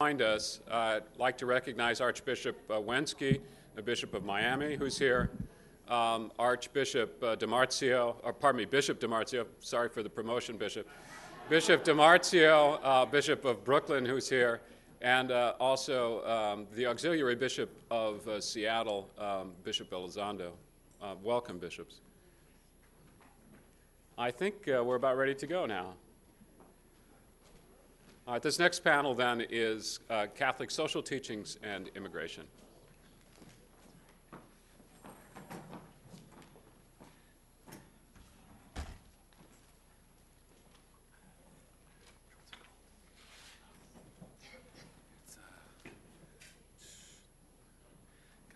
Behind us, I'd like to recognize Archbishop Wensky, the Bishop of Miami, who's here, Archbishop Bishop DiMarzio, sorry for the promotion, Bishop. Bishop DiMarzio, Bishop of Brooklyn, who's here, and also the Auxiliary Bishop of Seattle, Bishop Elizondo. Welcome, bishops. I think we're about ready to go now. This next panel, then, is Catholic Social Teachings and Immigration.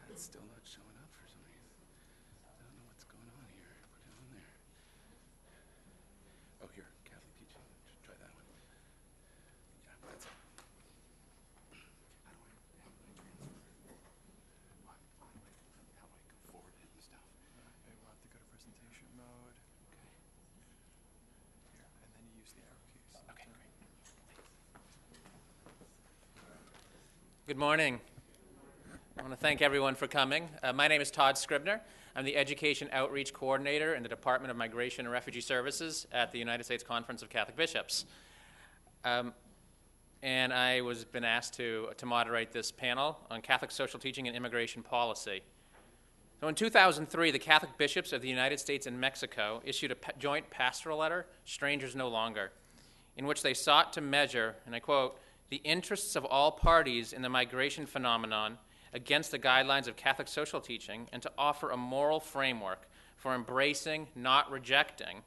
It's still not showing up for some reason. I don't know what's going on here. Put it on there. Oh, here, Catholic teaching. Try that one. Yeah, that's it. How do I go forward it and stuff? Okay, we'll have to go to presentation mode. Okay. Here, and then you use the arrow keys. Okay, great. Good morning. I want to thank everyone for coming. My name is Todd Scribner. I'm the Education Outreach Coordinator in the Department of Migration and Refugee Services at the United States Conference of Catholic Bishops. And I was been asked to moderate this panel on Catholic social teaching and immigration policy. So in 2003, the Catholic bishops of the United States and Mexico issued a joint pastoral letter, Strangers No Longer, in which they sought to measure, and I quote, the interests of all parties in the migration phenomenon against the guidelines of Catholic social teaching, and to offer a moral framework for embracing, not rejecting,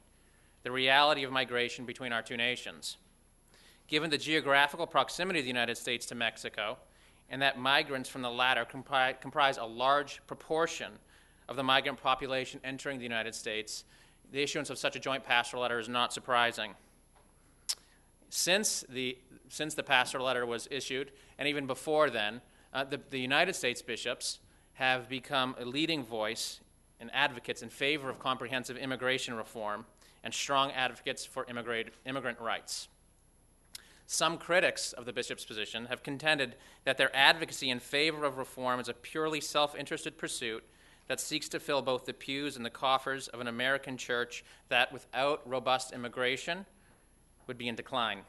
the reality of migration between our two nations. Given the geographical proximity of the United States to Mexico, and that migrants from the latter comprise a large proportion of the migrant population entering the United States, the issuance of such a joint pastoral letter is not surprising. Since the pastoral letter was issued, and even before then, the United States bishops have become a leading voice and advocates in favor of comprehensive immigration reform and strong advocates for immigrant rights. Some critics of the bishops' position have contended that their advocacy in favor of reform is a purely self-interested pursuit that seeks to fill both the pews and the coffers of an American church that, without robust immigration, would be in decline.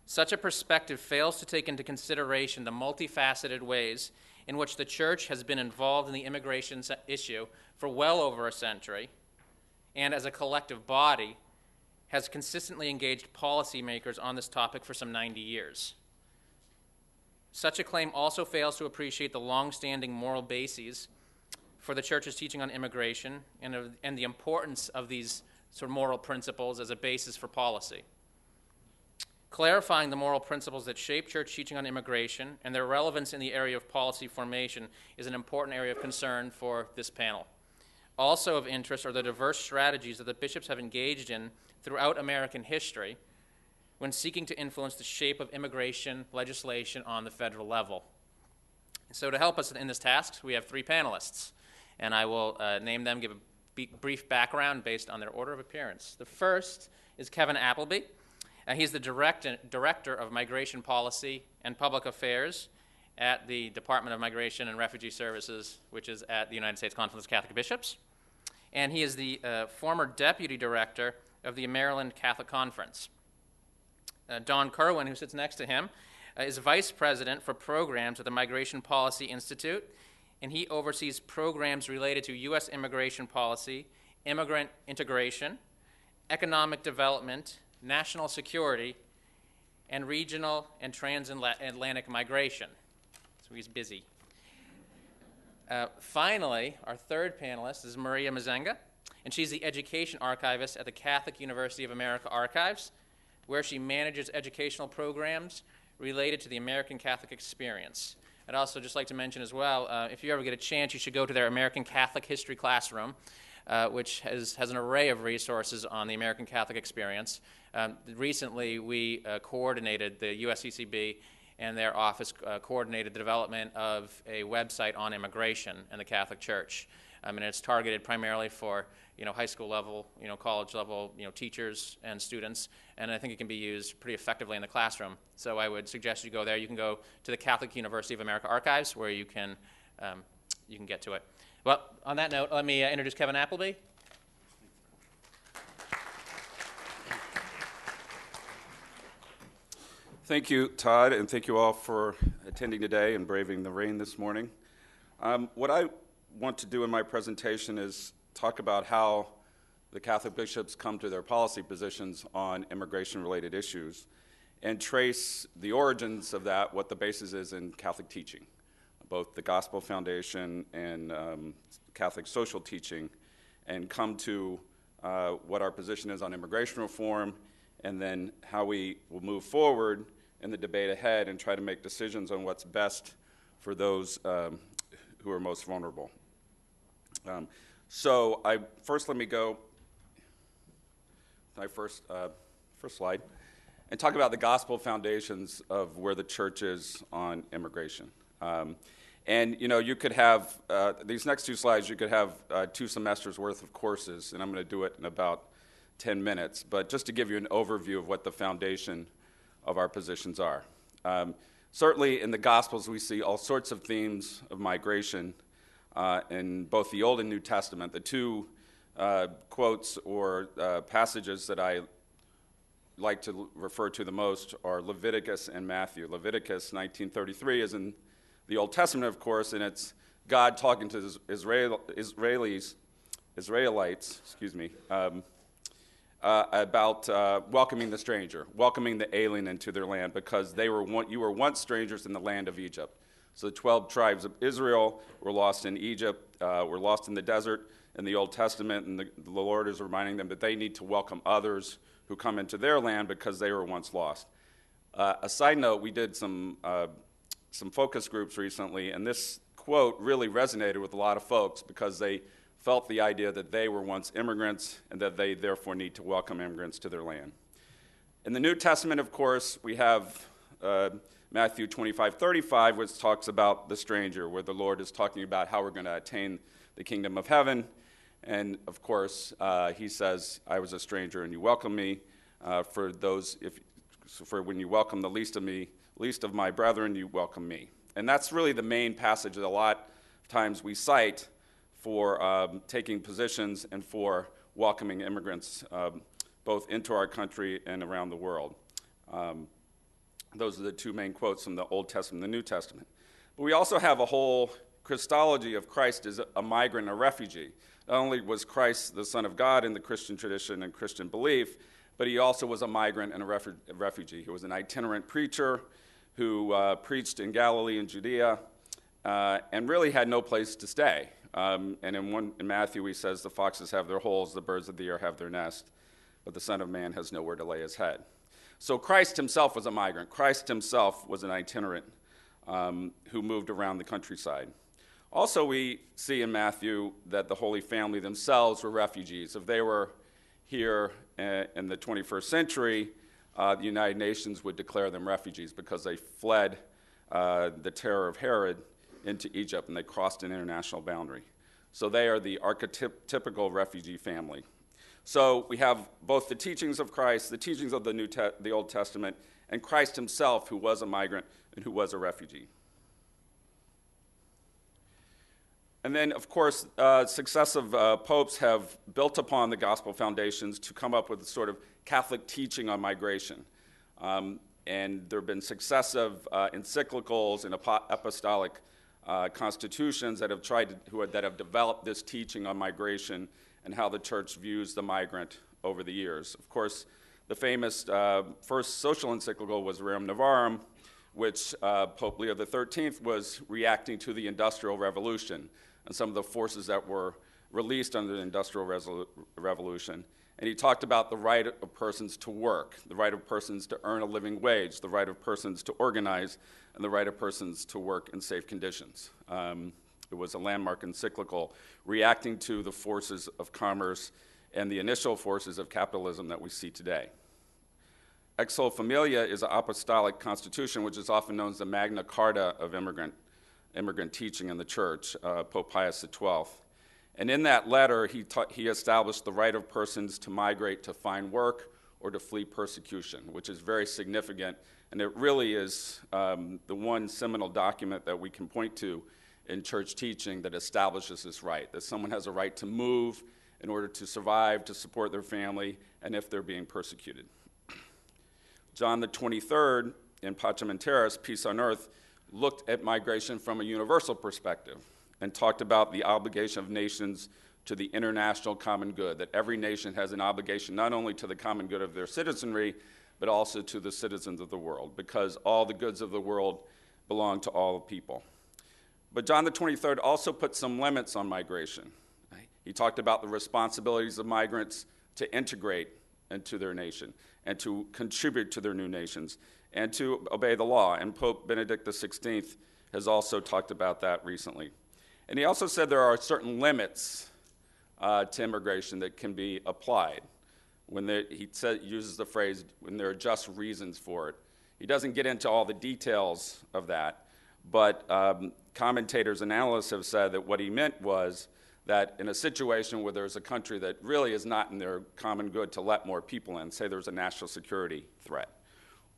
Such a perspective fails to take into consideration the multifaceted ways in which the Church has been involved in the immigration issue for well over a century, and as a collective body, has consistently engaged policymakers on this topic for some 90 years. Such a claim also fails to appreciate the long-standing moral bases for the Church's teaching on immigration and the importance of these sort of moral principles as a basis for policy. Clarifying the moral principles that shape church teaching on immigration and their relevance in the area of policy formation is an important area of concern for this panel. Also of interest are the diverse strategies that the bishops have engaged in throughout American history when seeking to influence the shape of immigration legislation on the federal level. So to help us in this task, we have three panelists, and I will name them, give a brief background based on their order of appearance. The first is Kevin Appleby. He's the Director of Migration Policy and Public Affairs at the Department of Migration and Refugee Services, which is at the United States Conference of Catholic Bishops. And he is the former Deputy Director of the Maryland Catholic Conference. Don Kerwin, who sits next to him, is Vice President for Programs at the Migration Policy Institute, and he oversees programs related to U.S. immigration policy, immigrant integration, economic development, national security, and regional and transatlantic migration. So he's busy. Finally, our third panelist is Maria Mazenga, and she's the education archivist at the Catholic University of America Archives, where she manages educational programs related to the American Catholic experience. I'd also just like to mention as well, if you ever get a chance, you should go to their American Catholic History classroom, which has an array of resources on the American Catholic experience. Recently, we coordinated, the USCCB and their office coordinated the development of a website on immigration and the Catholic Church. And it's targeted primarily for high school level, college level, teachers and students, and I think it can be used pretty effectively in the classroom. So I would suggest you go there. You can go to the Catholic University of America archives where you can get to it. Well, on that note, let me introduce Kevin Appleby. Thank you, Todd, and thank you all for attending today and braving the rain this morning. What I want to do in my presentation is talk about how the Catholic bishops come to their policy positions on immigration-related issues and trace the origins of that, what the basis is in Catholic teaching, both the Gospel Foundation and Catholic social teaching, and come to what our position is on immigration reform, and then how we will move forward in the debate ahead and try to make decisions on what's best for those who are most vulnerable. So let me go to my first slide and talk about the gospel foundations of where the church is on immigration. And you could have these next two slides. You could have 2 semesters worth of courses, and I'm going to do it in about 10 minutes. But just to give you an overview of what the foundation of our positions are. Certainly in the Gospels, we see all sorts of themes of migration in both the Old and New Testament. The 2 quotes or passages that I like to refer to the most are Leviticus and Matthew. Leviticus 19:33 is in the Old Testament, of course, and it's God talking to Israelites, about welcoming the stranger, welcoming the alien into their land, because you were once strangers in the land of Egypt. So the 12 tribes of Israel were lost in Egypt, were lost in the desert in the Old Testament, and the Lord is reminding them that they need to welcome others who come into their land because they were once lost. A side note, we did some focus groups recently, and this quote really resonated with a lot of folks because they felt the idea that they were once immigrants and that they therefore need to welcome immigrants to their land. In the New Testament, of course, we have Matthew 25:35, which talks about the stranger, where the Lord is talking about how we're going to attain the kingdom of heaven. And, of course, he says, I was a stranger and you welcome me. For when you welcome the least of my brethren, you welcome me. And that's really the main passage that a lot of times we cite for taking positions and for welcoming immigrants both into our country and around the world. Those are the 2 main quotes from the Old Testament and the New Testament. But we also have a whole Christology of Christ as a migrant, a refugee. Not only was Christ the Son of God in the Christian tradition and Christian belief, but he also was a migrant and a refugee. He was an itinerant preacher who preached in Galilee and Judea and really had no place to stay. And in Matthew, he says, the foxes have their holes, the birds of the air have their nest, but the Son of Man has nowhere to lay his head. So Christ himself was a migrant. Christ himself was an itinerant who moved around the countryside. Also, we see in Matthew that the Holy Family themselves were refugees. If they were here in the 21st century, the United Nations would declare them refugees because they fled the terror of Herod into Egypt, and they crossed an international boundary. So they are the archetypical refugee family. So we have both the teachings of Christ, the teachings of the Old Testament, and Christ himself, who was a migrant and who was a refugee. And then, of course, successive popes have built upon the gospel foundations to come up with a sort of Catholic teaching on migration. And there have been successive encyclicals and apostolic constitutions that have developed this teaching on migration and how the church views the migrant over the years. Of course, the famous first social encyclical was Rerum Novarum, which Pope Leo XIII was reacting to the Industrial Revolution and some of the forces that were released under the Industrial Revolution. And he talked about the right of persons to work, the right of persons to earn a living wage, the right of persons to organize, and the right of persons to work in safe conditions. It was a landmark encyclical reacting to the forces of commerce and the initial forces of capitalism that we see today. Ex Sol Familia is an apostolic constitution, which is often known as the Magna Carta of immigrant teaching in the church, Pope Pius XII. And in that letter, he established the right of persons to migrate to find work or to flee persecution, which is very significant. And it really is the one seminal document that we can point to in church teaching that establishes this right, that someone has a right to move in order to survive, to support their family, and if they're being persecuted. John the 23rd in Pacem in Terris, Peace on Earth, looked at migration from a universal perspective and talked about the obligation of nations to the international common good, that every nation has an obligation not only to the common good of their citizenry, but also to the citizens of the world, because all the goods of the world belong to all people. But John the 23rd also put some limits on migration. He talked about the responsibilities of migrants to integrate into their nation and to contribute to their new nations and to obey the law. And Pope Benedict XVI has also talked about that recently. And he also said there are certain limits to immigration that can be applied. He uses the phrase, when there are just reasons for it. He doesn't get into all the details of that, but commentators and analysts have said that what he meant was that in a situation where there's a country that really is not in their common good to let more people in, say there's a national security threat,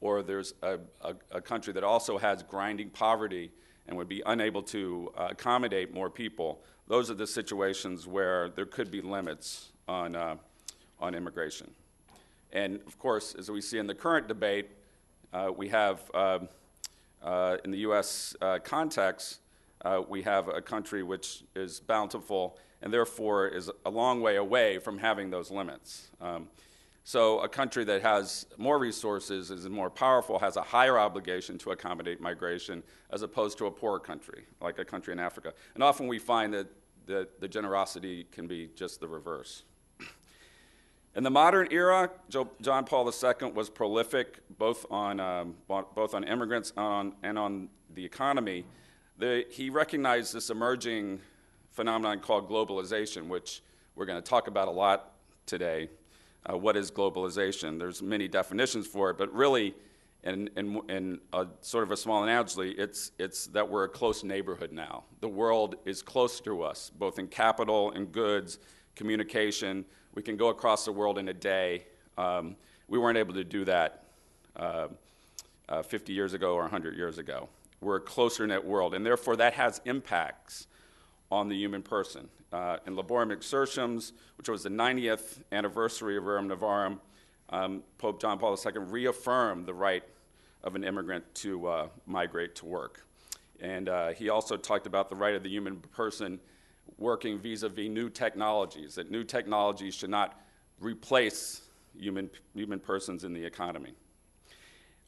or there's a country that also has grinding poverty and would be unable to accommodate more people, those are the situations where there could be limits on immigration. And of course, as we see in the current debate, we have, in the U.S. context, we have a country which is bountiful and therefore is a long way away from having those limits. So a country that has more resources, is more powerful, has a higher obligation to accommodate migration as opposed to a poor country, like a country in Africa. And often we find that the generosity can be just the reverse. In the modern era, John Paul II was prolific both on immigrants and on the economy. He recognized this emerging phenomenon called globalization, which we're going to talk about a lot today. What is globalization? There's many definitions for it, but really, in a sort of a small analogy, it's that we're a close neighborhood now. The world is close to us, both in capital and goods, communication. We can go across the world in a day. We weren't able to do that 50 years ago or 100 years ago. We're a closer knit world, and therefore that has impacts on the human person. In Laborem Exerciens, which was the 90th anniversary of Rerum Novarum, Pope John Paul II reaffirmed the right of an immigrant to migrate to work. And he also talked about the right of the human person working vis-a-vis new technologies, that new technologies should not replace human persons in the economy.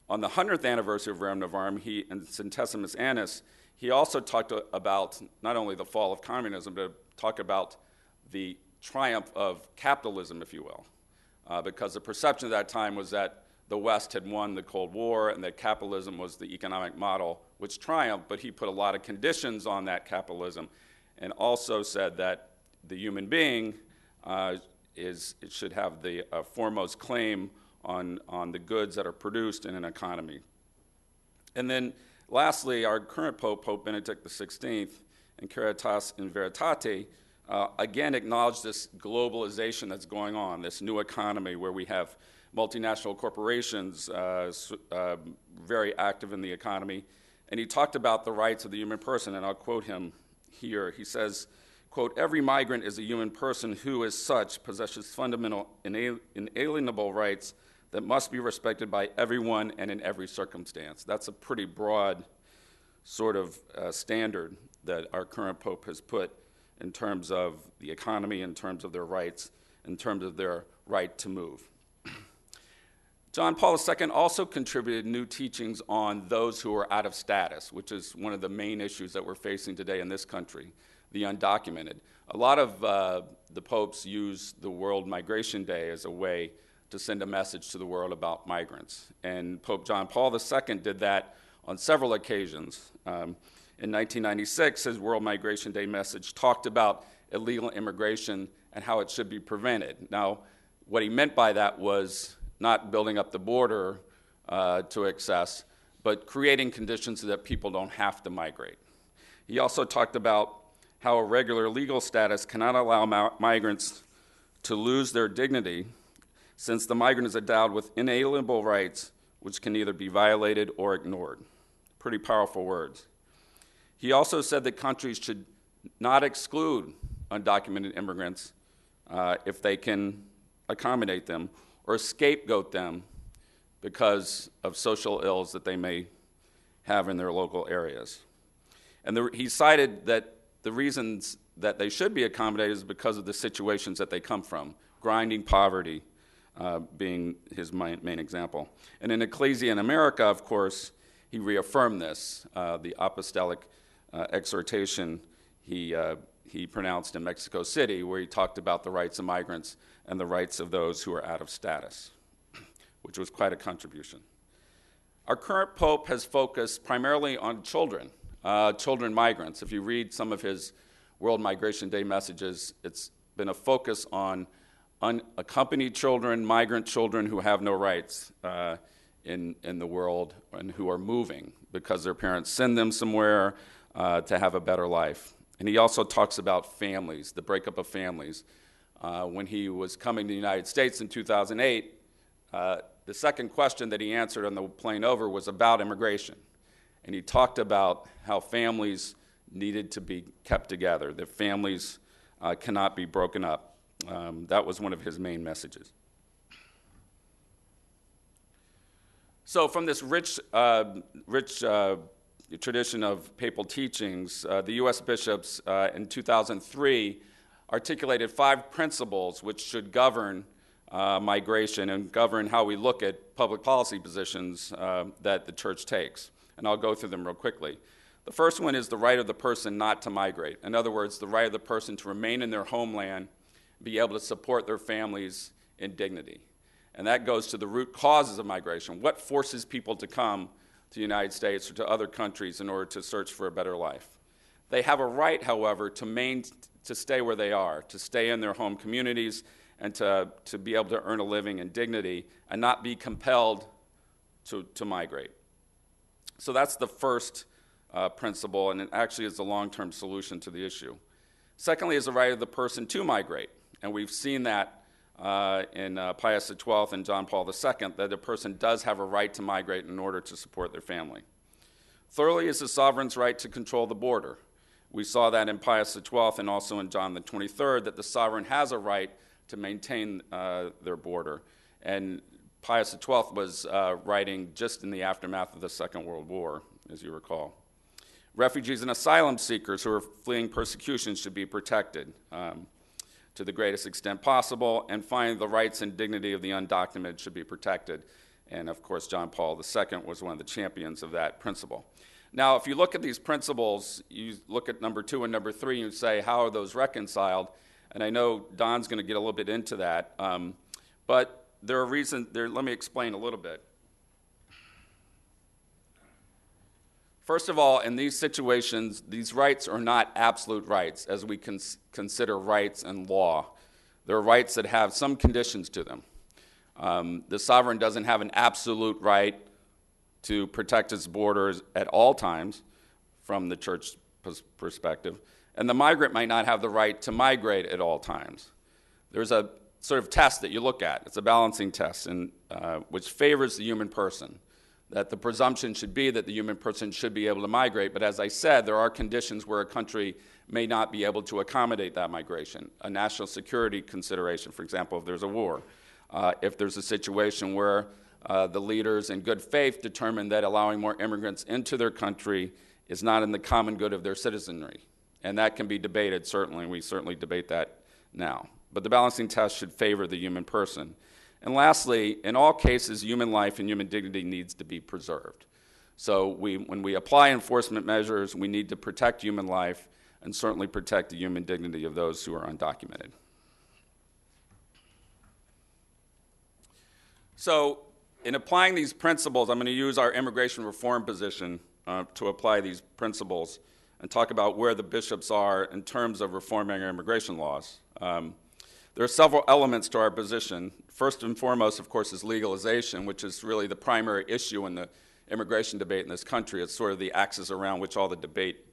On the 100th anniversary of Rerum Novarum, in Centesimus Annus, he also talked about not only the fall of communism, but talked about the triumph of capitalism, if you will, because the perception at that time was that the West had won the Cold War and that capitalism was the economic model which triumphed, but he put a lot of conditions on that capitalism and also said that the human being should have the foremost claim on the goods that are produced in an economy. And then lastly, our current Pope, Pope Benedict XVI, in Caritas in Veritate, again acknowledged this globalization that's going on, this new economy where we have multinational corporations very active in the economy. And he talked about the rights of the human person, and I'll quote him here. He says, quote, "Every migrant is a human person who, as such, possesses fundamental inalienable rights that must be respected by everyone and in every circumstance." That's a pretty broad sort of standard that our current Pope has put in terms of the economy, in terms of their rights, in terms of their right to move. John Paul II also contributed new teachings on those who are out of status, which is one of the main issues that we're facing today in this country, the undocumented. A lot of the popes use the World Migration Day as a way to send a message to the world about migrants. And Pope John Paul II did that on several occasions. In 1996, his World Migration Day message talked about illegal immigration and how it should be prevented. Now, what he meant by that was not building up the border to excess, but creating conditions so that people don't have to migrate. He also talked about how irregular legal status cannot allow migrants to lose their dignity, since the migrant is endowed with inalienable rights which can neither be violated or ignored. Pretty powerful words. He also said that countries should not exclude undocumented immigrants if they can accommodate them or scapegoat them because of social ills that they may have in their local areas. And he cited that the reasons that they should be accommodated is because of the situations that they come from, grinding poverty being his main example. And in Ecclesia in America, of course, he reaffirmed this, the apostolic exhortation he pronounced in Mexico City, where he talked about the rights of migrants and the rights of those who are out of status, which was quite a contribution. Our current Pope has focused primarily on children migrants. If you read some of his World Migration Day messages, it's been a focus on unaccompanied children, migrant children who have no rights in the world and who are moving because their parents send them somewhere to have a better life. And he also talks about families, the breakup of families. When he was coming to the United States in 2008, the second question that he answered on the plane over was about immigration. And he talked about how families needed to be kept together, that families cannot be broken up. That was one of his main messages. So from this rich tradition of papal teachings, the U.S. bishops in 2003 articulated 5 principles which should govern migration and govern how we look at public policy positions that the church takes. And I'll go through them real quickly. The first one is the right of the person not to migrate. In other words, the right of the person to remain in their homeland, be able to support their families in dignity. And that goes to the root causes of migration. What forces people to come to the United States or to other countries in order to search for a better life? They have a right, however, to stay where they are, to stay in their home communities, and to be able to earn a living in dignity and not be compelled to migrate. So that's the first principle, and it actually is the long-term solution to the issue. Secondly is the right of the person to migrate, and we've seen that in Pius XII and John Paul II, that a person does have a right to migrate in order to support their family. Thirdly is the sovereign's right to control the border. We saw that in Pius XII and also in John the 23rd, that the sovereign has a right to maintain their border. And Pius XII was writing just in the aftermath of the Second World War, as you recall. Refugees and asylum seekers who are fleeing persecution should be protected to the greatest extent possible, and finally, the rights and dignity of the undocumented should be protected. And of course, John Paul II was one of the champions of that principle. Now, if you look at these principles, you look at number 2 and number 3, and you say, how are those reconciled? And I know Don's going to get a little bit into that, but there are reasons. Let me explain a little bit. First of all, in these situations, these rights are not absolute rights, as we consider rights in law. There are rights that have some conditions to them. The sovereign doesn't have an absolute right to protect its borders at all times from the church perspective, and the migrant might not have the right to migrate at all times. There's a sort of test that you look at. It's a balancing test, which favors the human person, that the presumption should be that the human person should be able to migrate, but as I said, there are conditions where a country may not be able to accommodate that migration. A national security consideration, for example, if there's a war. If there's a situation where the leaders in good faith determine that allowing more immigrants into their country is not in the common good of their citizenry. And that can be debated, certainly, and we certainly debate that now. But the balancing test should favor the human person. And lastly, in all cases, human life and human dignity needs to be preserved. So when we apply enforcement measures, we need to protect human life and certainly protect the human dignity of those who are undocumented. So in applying these principles, I'm going to use our immigration reform position to apply these principles and talk about where the bishops are in terms of reforming our immigration laws. There are several elements to our position. First and foremost, of course, is legalization, which is really the primary issue in the immigration debate in this country. It's sort of the axis around which all the debate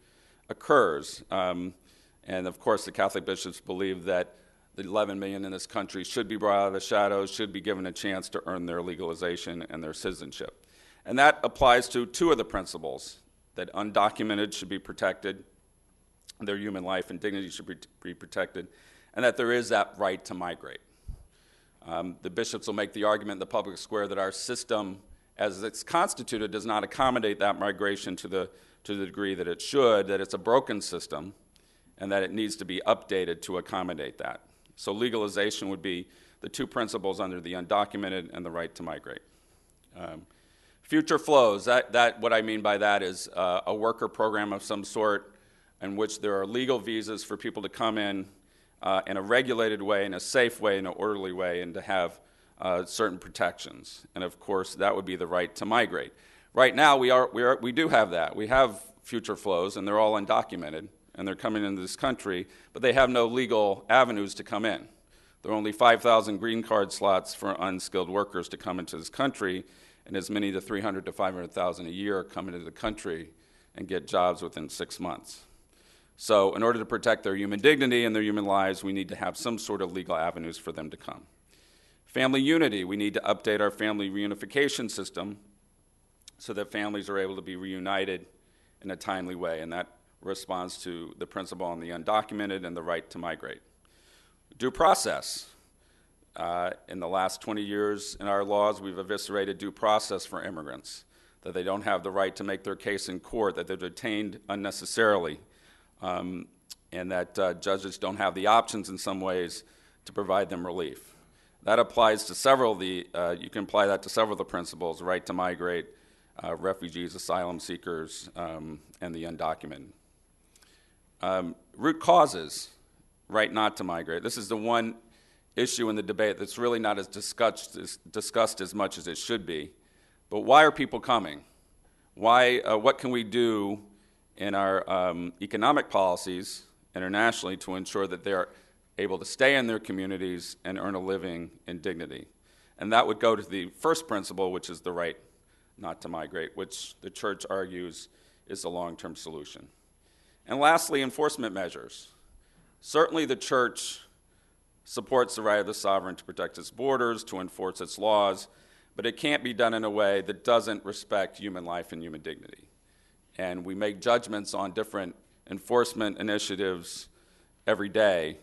occurs. And And of course, the Catholic bishops believe that the 11 million in this country should be brought out of the shadows, should be given a chance to earn their legalization and their citizenship. And that applies to two of the principles, that undocumented should be protected, their human life and dignity should be protected, and that there is that right to migrate. The bishops will make the argument in the public square that our system, as it's constituted, does not accommodate that migration to the degree that it should, that it's a broken system, and that it needs to be updated to accommodate that. So legalization would be the two principles under the undocumented and the right to migrate. Future flows, what I mean by that is a worker program of some sort in which there are legal visas for people to come in a regulated way, in a safe way, in an orderly way, and to have certain protections. And of course, that would be the right to migrate. Right now, we do have that. We have future flows, and they're all undocumented, and they're coming into this country, but they have no legal avenues to come in. There are only 5,000 green card slots for unskilled workers to come into this country, and as many as 300 to 500,000 a year come into the country and get jobs within 6 months. So in order to protect their human dignity and their human lives, we need to have some sort of legal avenues for them to come. Family unity, we need to update our family reunification system so that families are able to be reunited in a timely way, and that responds to the principle on the undocumented and the right to migrate. Due process. In the last 20 years in our laws, we've eviscerated due process for immigrants, that they don't have the right to make their case in court, that they're detained unnecessarily, and that judges don't have the options in some ways to provide them relief. That applies to several of the, you can apply that to several of the principles, right to migrate, refugees, asylum seekers, and the undocumented. Root causes, right not to migrate. This is the one issue in the debate that's really not as discussed as much as it should be. But why are people coming? Why? What can we do in our economic policies internationally to ensure that they're able to stay in their communities and earn a living in dignity? And that would go to the first principle, which is the right not to migrate, which the church argues is the long-term solution. And lastly, enforcement measures. Certainly the church supports the right of the sovereign to protect its borders, to enforce its laws, but it can't be done in a way that doesn't respect human life and human dignity. And we make judgments on different enforcement initiatives every day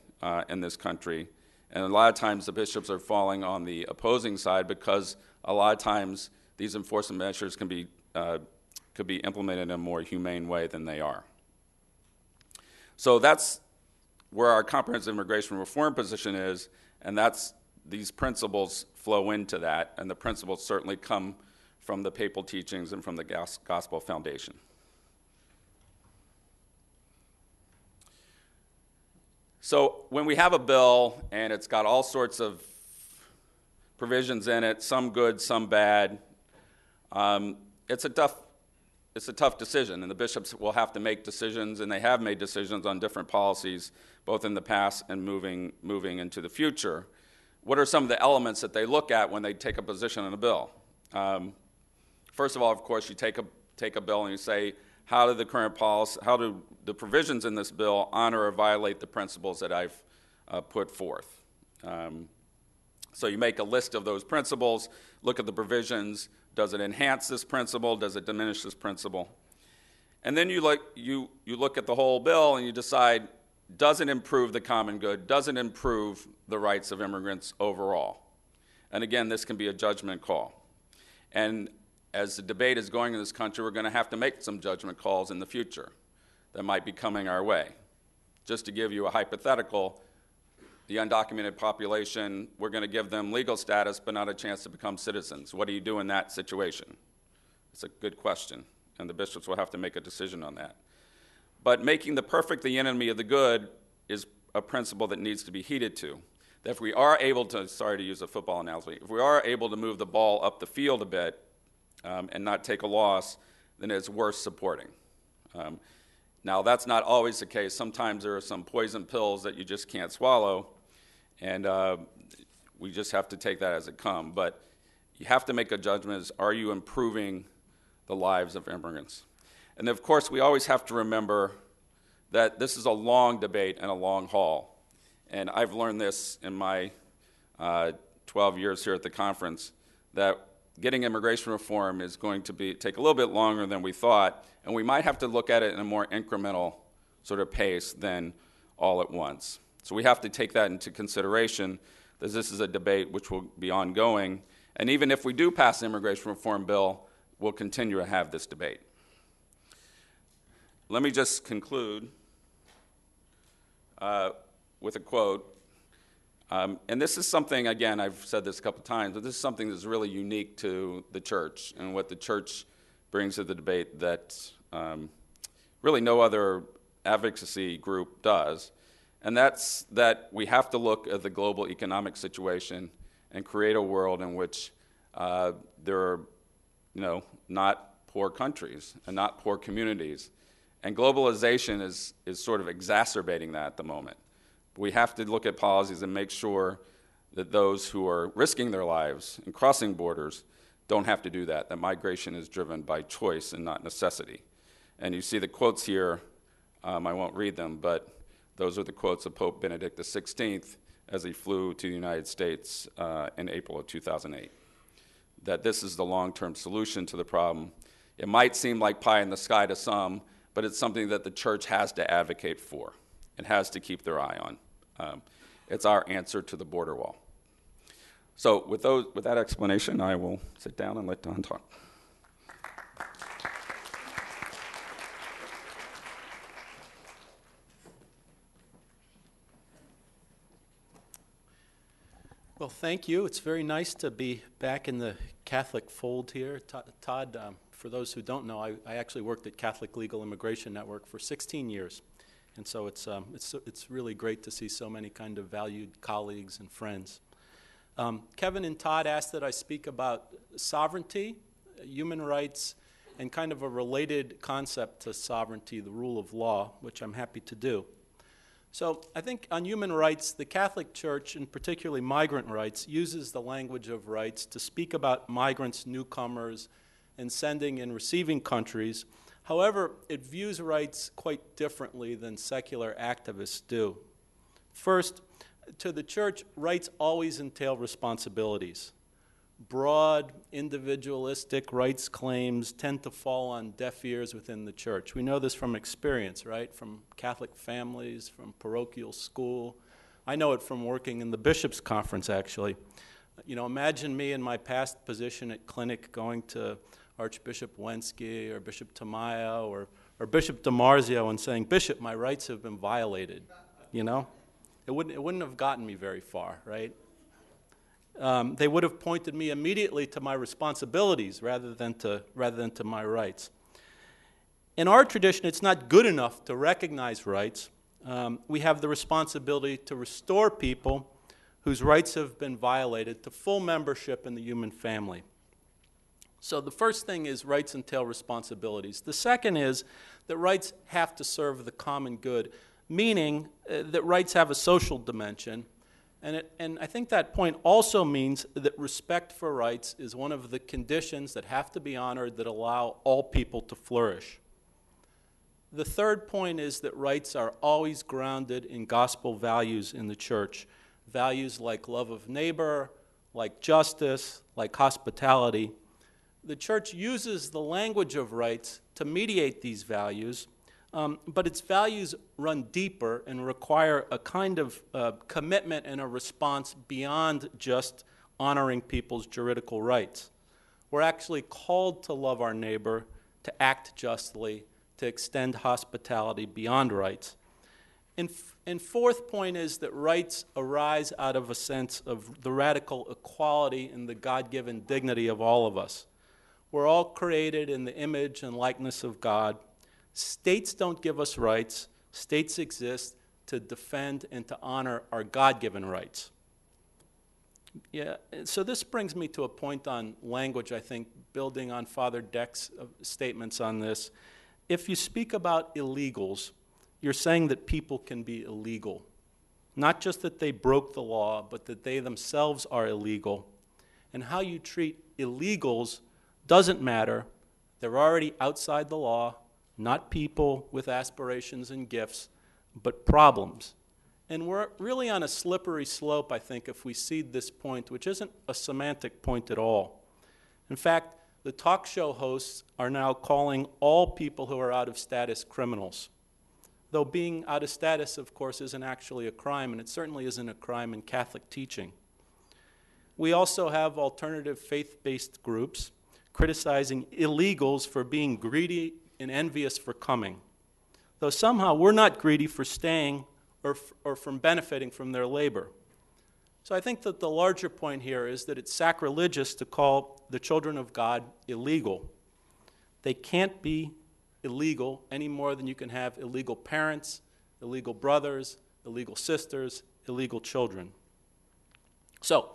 in this country. And a lot of times the bishops are falling on the opposing side because a lot of times these enforcement measures could be implemented in a more humane way than they are. So that's where our comprehensive immigration reform position is, and these principles flow into that, and the principles certainly come from the papal teachings and from the Gospel Foundation. So when we have a bill and it's got all sorts of provisions in it, some good, some bad, it's a tough decision, and the bishops will have to make decisions, and they have made decisions on different policies, both in the past and moving into the future. What are some of the elements that they look at when they take a position on a bill? First of all, of course, you take a bill and you say, how do the current policy, how do the provisions in this bill honor or violate the principles that I've put forth? So you make a list of those principles, look at the provisions. Does it enhance this principle? Does it diminish this principle? And then you look at the whole bill and you decide, does it improve the common good? Does it improve the rights of immigrants overall? And again, this can be a judgment call. And as the debate is going in this country, we're going to have to make some judgment calls in the future that might be coming our way. Just to give you a hypothetical, the undocumented population, we're going to give them legal status but not a chance to become citizens. What do you do in that situation? It's a good question, and the bishops will have to make a decision on that. But making the perfect the enemy of the good is a principle that needs to be heeded to. That if we are able to, sorry to use a football analogy, if we are able to move the ball up the field a bit and not take a loss, then it's worth supporting. Now, that's not always the case. Sometimes there are some poison pills that you just can't swallow, and we just have to take that as it comes. But you have to make a judgment as, are you improving the lives of immigrants? And of course, we always have to remember that this is a long debate and a long haul. And I've learned this in my 12 years here at the conference, that getting immigration reform is going to take a little bit longer than we thought, and we might have to look at it in a more incremental sort of pace than all at once. So we have to take that into consideration, that this is a debate which will be ongoing, and even if we do pass the immigration reform bill, we'll continue to have this debate. Let me just conclude with a quote. And this is something, again, I've said this a couple times, but this is something that's really unique to the church and what the church brings to the debate that really no other advocacy group does. And that's that we have to look at the global economic situation and create a world in which there are, not poor countries and not poor communities. And globalization is sort of exacerbating that at the moment. We have to look at policies and make sure that those who are risking their lives and crossing borders don't have to do that, that migration is driven by choice and not necessity. And you see the quotes here. I won't read them, but those are the quotes of Pope Benedict XVI as he flew to the United States in April of 2008, that this is the long-term solution to the problem. It might seem like pie in the sky to some, but it's something that the church has to advocate for and has to keep their eye on. It's our answer to the border wall. So with that explanation, I will sit down and let Don talk. Well, thank you. It's very nice to be back in the Catholic fold here. Todd, for those who don't know, I actually worked at Catholic Legal Immigration Network for 16 years. And so it's really great to see so many kind of valued colleagues and friends. Kevin and Todd asked that I speak about sovereignty, human rights, and kind of a related concept to sovereignty, the rule of law, which I'm happy to do. So I think on human rights, the Catholic Church, and particularly migrant rights, uses the language of rights to speak about migrants, newcomers, and sending and receiving countries. However, it views rights quite differently than secular activists do. First, to the church, rights always entail responsibilities. Broad, individualistic rights claims tend to fall on deaf ears within the church. We know this from experience, right? From Catholic families, from parochial school. I know it from working in the bishops' conference, actually. Imagine me in my past position at clinic going to Archbishop Wensky or Bishop Tamayo or Bishop DiMarzio and saying, "Bishop, my rights have been violated." It wouldn't have gotten me very far, right? They would have pointed me immediately to my responsibilities rather than to my rights. In our tradition, it's not good enough to recognize rights. We have the responsibility to restore people whose rights have been violated to full membership in the human family. So the first thing is rights entail responsibilities. The second is that rights have to serve the common good, meaning that rights have a social dimension. And I think that point also means that respect for rights is one of the conditions that have to be honored that allow all people to flourish. The third point is that rights are always grounded in gospel values in the church, values like love of neighbor, like justice, like hospitality. The church uses the language of rights to mediate these values, but its values run deeper and require a kind of commitment and a response beyond just honoring people's juridical rights. We're actually called to love our neighbor, to act justly, to extend hospitality beyond rights. And fourth point is that rights arise out of a sense of the radical equality and the God-given dignity of all of us. We're all created in the image and likeness of God. States don't give us rights. States exist to defend and to honor our God-given rights. Yeah, so this brings me to a point on language, I think, building on Father Deck's statements on this. If you speak about illegals, you're saying that people can be illegal. Not just that they broke the law, but that they themselves are illegal. And how you treat illegals doesn't matter. They're already outside the law. not people with aspirations and gifts, but problems. And we're really on a slippery slope, I think, if we cede this point, which isn't a semantic point at all. In fact, the talk show hosts are now calling all people who are out of status criminals. Though being out of status, of course, isn't actually a crime, and it certainly isn't a crime in Catholic teaching. We also have alternative faith-based groups criticizing illegals for being greedy and envious for coming, though somehow we're not greedy for staying or from benefiting from their labor. So I think that the larger point here is that it's sacrilegious to call the children of God illegal. They can't be illegal any more than you can have illegal parents, illegal brothers, illegal sisters, illegal children. So,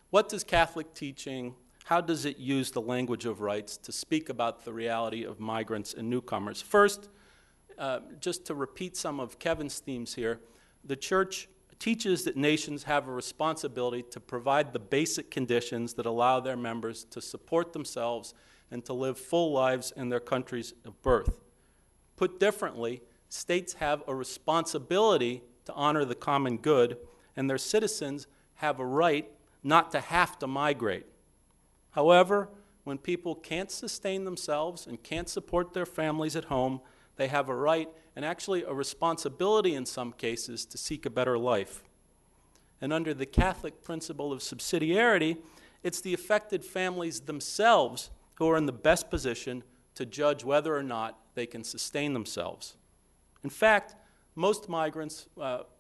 what does Catholic teaching, how does it use the language of rights to speak about the reality of migrants and newcomers? First, just to repeat some of Kevin's themes here, the Church teaches that nations have a responsibility to provide the basic conditions that allow their members to support themselves and to live full lives in their countries of birth. Put differently, states have a responsibility to honor the common good, and their citizens have a right not to have to migrate. However, when people can't sustain themselves and can't support their families at home, they have a right and actually a responsibility in some cases to seek a better life. And under the Catholic principle of subsidiarity, it's the affected families themselves who are in the best position to judge whether or not they can sustain themselves. In fact, most migrants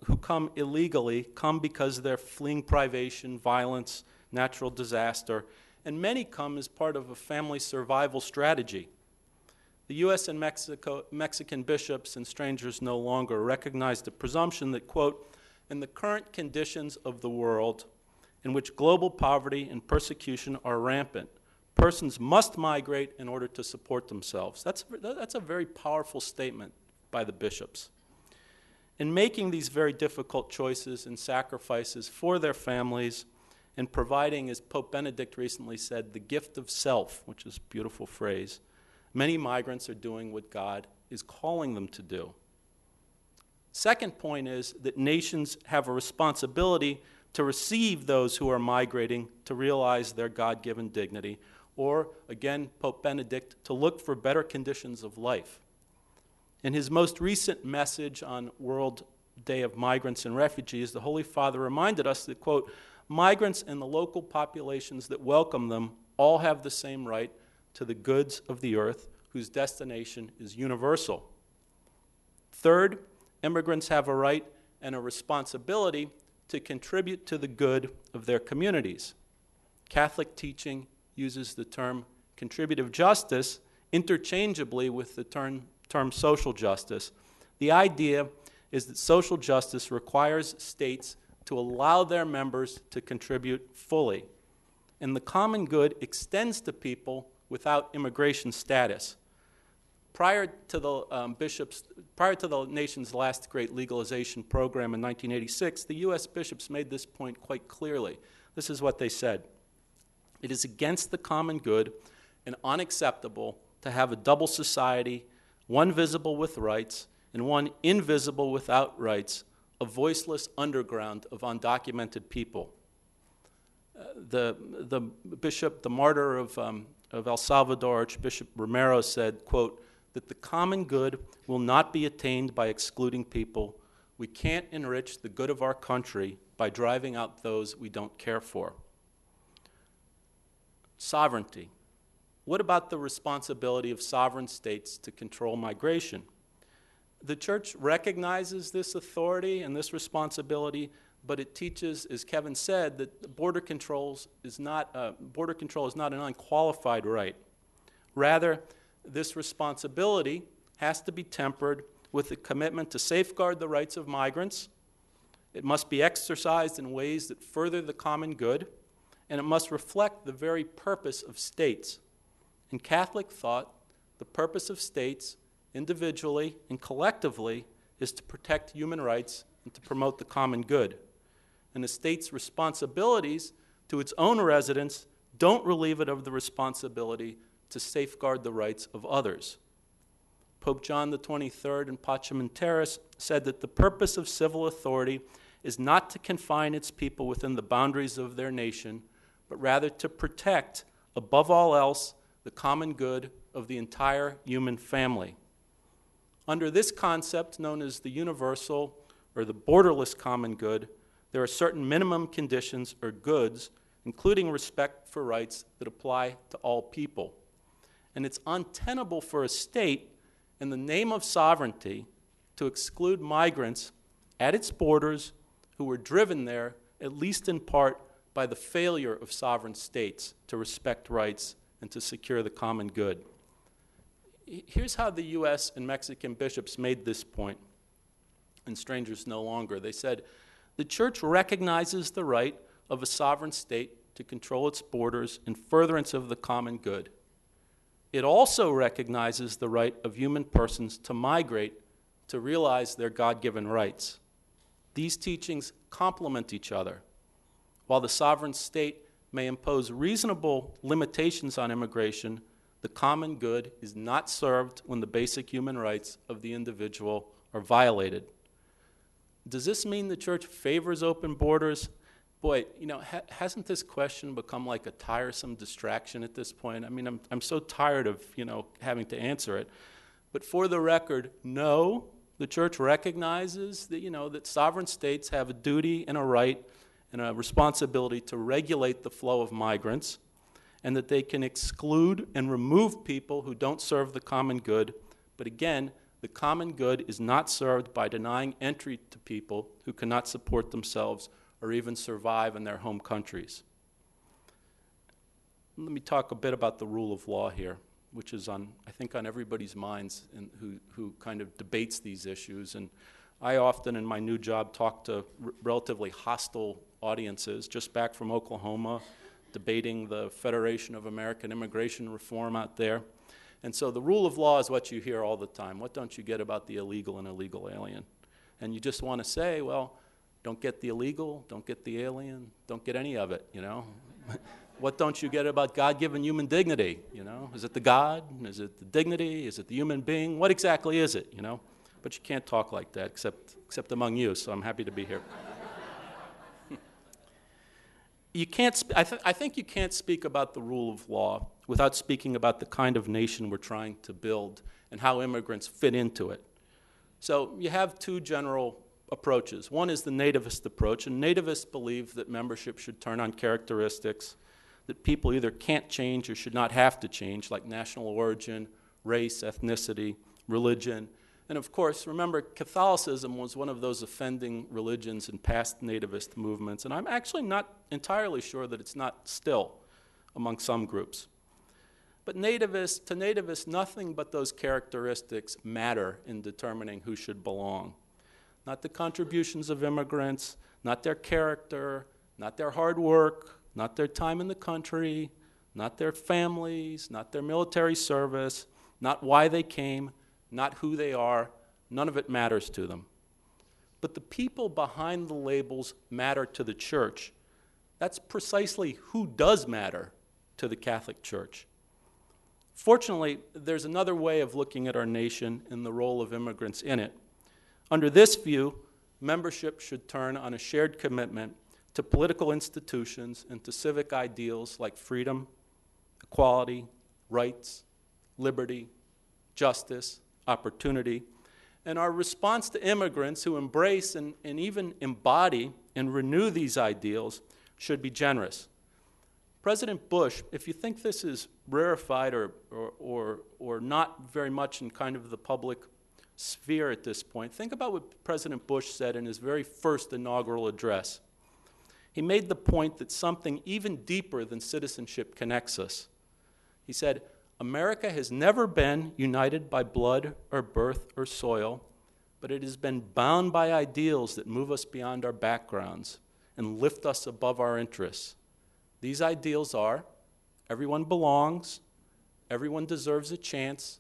who come illegally come because they're fleeing privation, violence, natural disaster, and many come as part of a family survival strategy. The U.S. and Mexican bishops and strangers no longer recognize the presumption that, quote, in the current conditions of the world in which global poverty and persecution are rampant, persons must migrate in order to support themselves. That's a very powerful statement by the bishops. In making these very difficult choices and sacrifices for their families and providing, as Pope Benedict recently said, the gift of self, which is a beautiful phrase, many migrants are doing what God is calling them to do. Second point is that nations have a responsibility to receive those who are migrating to realize their God-given dignity, or, again, Pope Benedict, to look for better conditions of life. In his most recent message on World Day of Migrants and Refugees, the Holy Father reminded us that, quote, migrants and the local populations that welcome them all have the same right to the goods of the earth, whose destination is universal. Third, immigrants have a right and a responsibility to contribute to the good of their communities. Catholic teaching uses the term contributive justice interchangeably with the term social justice. The idea is that social justice requires states to allow their members to contribute fully, and the common good extends to people without immigration status. Prior to the nation's last great legalization program in 1986, the U.S. bishops made this point quite clearly. This is what they said: it is against the common good and unacceptable to have a double society, one visible with rights and one invisible without rights, a voiceless underground of undocumented people. The bishop, the martyr of El Salvador, Archbishop Romero, said, quote, that the common good will not be attained by excluding people. We can't enrich the good of our country by driving out those we don't care for. Sovereignty. What about the responsibility of sovereign states to control migration? The Church recognizes this authority and this responsibility, but it teaches, as Kevin said, that border control is not an unqualified right. Rather, this responsibility has to be tempered with a commitment to safeguard the rights of migrants. It must be exercised in ways that further the common good, and it must reflect the very purpose of states. In Catholic thought, the purpose of states, individually and collectively, is to protect human rights and to promote the common good. And a state's responsibilities to its own residents don't relieve it of the responsibility to safeguard the rights of others. Pope John the 23rd in Pacem Terris said that the purpose of civil authority is not to confine its people within the boundaries of their nation, but rather to protect, above all else, the common good of the entire human family. Under this concept, known as the universal or the borderless common good, there are certain minimum conditions or goods, including respect for rights, that apply to all people. And it's untenable for a state, in the name of sovereignty, to exclude migrants at its borders who were driven there, at least in part, by the failure of sovereign states to respect rights and to secure the common good. Here's how the U.S. and Mexican bishops made this point in Strangers No Longer. They said, the Church recognizes the right of a sovereign state to control its borders in furtherance of the common good. It also recognizes the right of human persons to migrate to realize their God-given rights. These teachings complement each other. While the sovereign state may impose reasonable limitations on immigration, the common good is not served when the basic human rights of the individual are violated. Does this mean the Church favors open borders? Boy, hasn't this question become like a tiresome distraction at this point? I mean, I'm so tired of, having to answer it. But for the record, no, the Church recognizes that, that sovereign states have a duty and a right and a responsibility to regulate the flow of migrants, and that they can exclude and remove people who don't serve the common good. But again, the common good is not served by denying entry to people who cannot support themselves or even survive in their home countries. Let me talk a bit about the rule of law here, which is on everybody's minds and who kind of debates these issues. And I often, in my new job, talk to relatively hostile audiences, just back from Oklahoma, debating the Federation of American Immigration Reform out there. And so the rule of law is what you hear all the time. What don't you get about the illegal and illegal alien? And you just want to say, well, don't get the illegal, don't get the alien, don't get any of it, What don't you get about God-given human dignity, Is it the God? Is it the dignity? Is it the human being? What exactly is it, But you can't talk like that except among you, so I'm happy to be here. I think you can't speak about the rule of law without speaking about the kind of nation we're trying to build and how immigrants fit into it. So you have two general approaches. One is the nativist approach, and nativists believe that membership should turn on characteristics that people either can't change or should not have to change, like national origin, race, ethnicity, religion. And of course, remember, Catholicism was one of those offending religions in past nativist movements, and I'm actually not entirely sure that it's not still among some groups. But to nativists, nothing but those characteristics matter in determining who should belong. Not the contributions of immigrants, not their character, not their hard work, not their time in the country, not their families, not their military service, not why they came, not who they are. None of it matters to them. But the people behind the labels matter to the Church. That's precisely who does matter to the Catholic Church. Fortunately, there's another way of looking at our nation and the role of immigrants in it. Under this view, membership should turn on a shared commitment to political institutions and to civic ideals like freedom, equality, rights, liberty, justice, opportunity, and our response to immigrants who embrace and even embody and renew these ideals should be generous. President Bush, if you think this is rarefied or not very much in kind of the public sphere at this point, think about what President Bush said in his very first inaugural address. He made the point that something even deeper than citizenship connects us. He said, America has never been united by blood or birth or soil, but it has been bound by ideals that move us beyond our backgrounds and lift us above our interests. These ideals are, everyone belongs, everyone deserves a chance,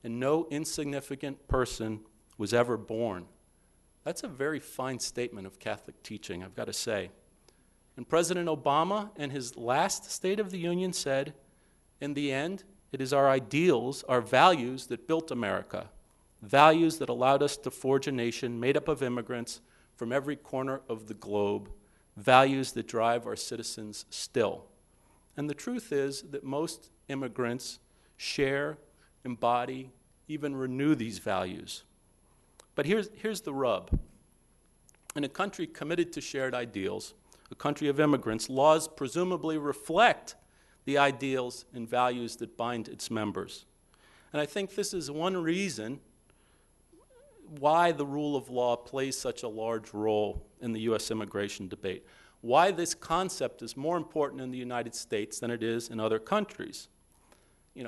and no insignificant person was ever born. That's a very fine statement of Catholic teaching, I've got to say. And President Obama, in his last State of the Union, said, in the end, it is our ideals, our values that built America, values that allowed us to forge a nation made up of immigrants from every corner of the globe, values that drive our citizens still. And the truth is that most immigrants share, embody, even renew these values. But here's the rub. In a country committed to shared ideals, a country of immigrants, laws presumably reflect the ideals and values that bind its members. And I think this is one reason why the rule of law plays such a large role in the U.S. immigration debate, why this concept is more important in the United States than it is in other countries.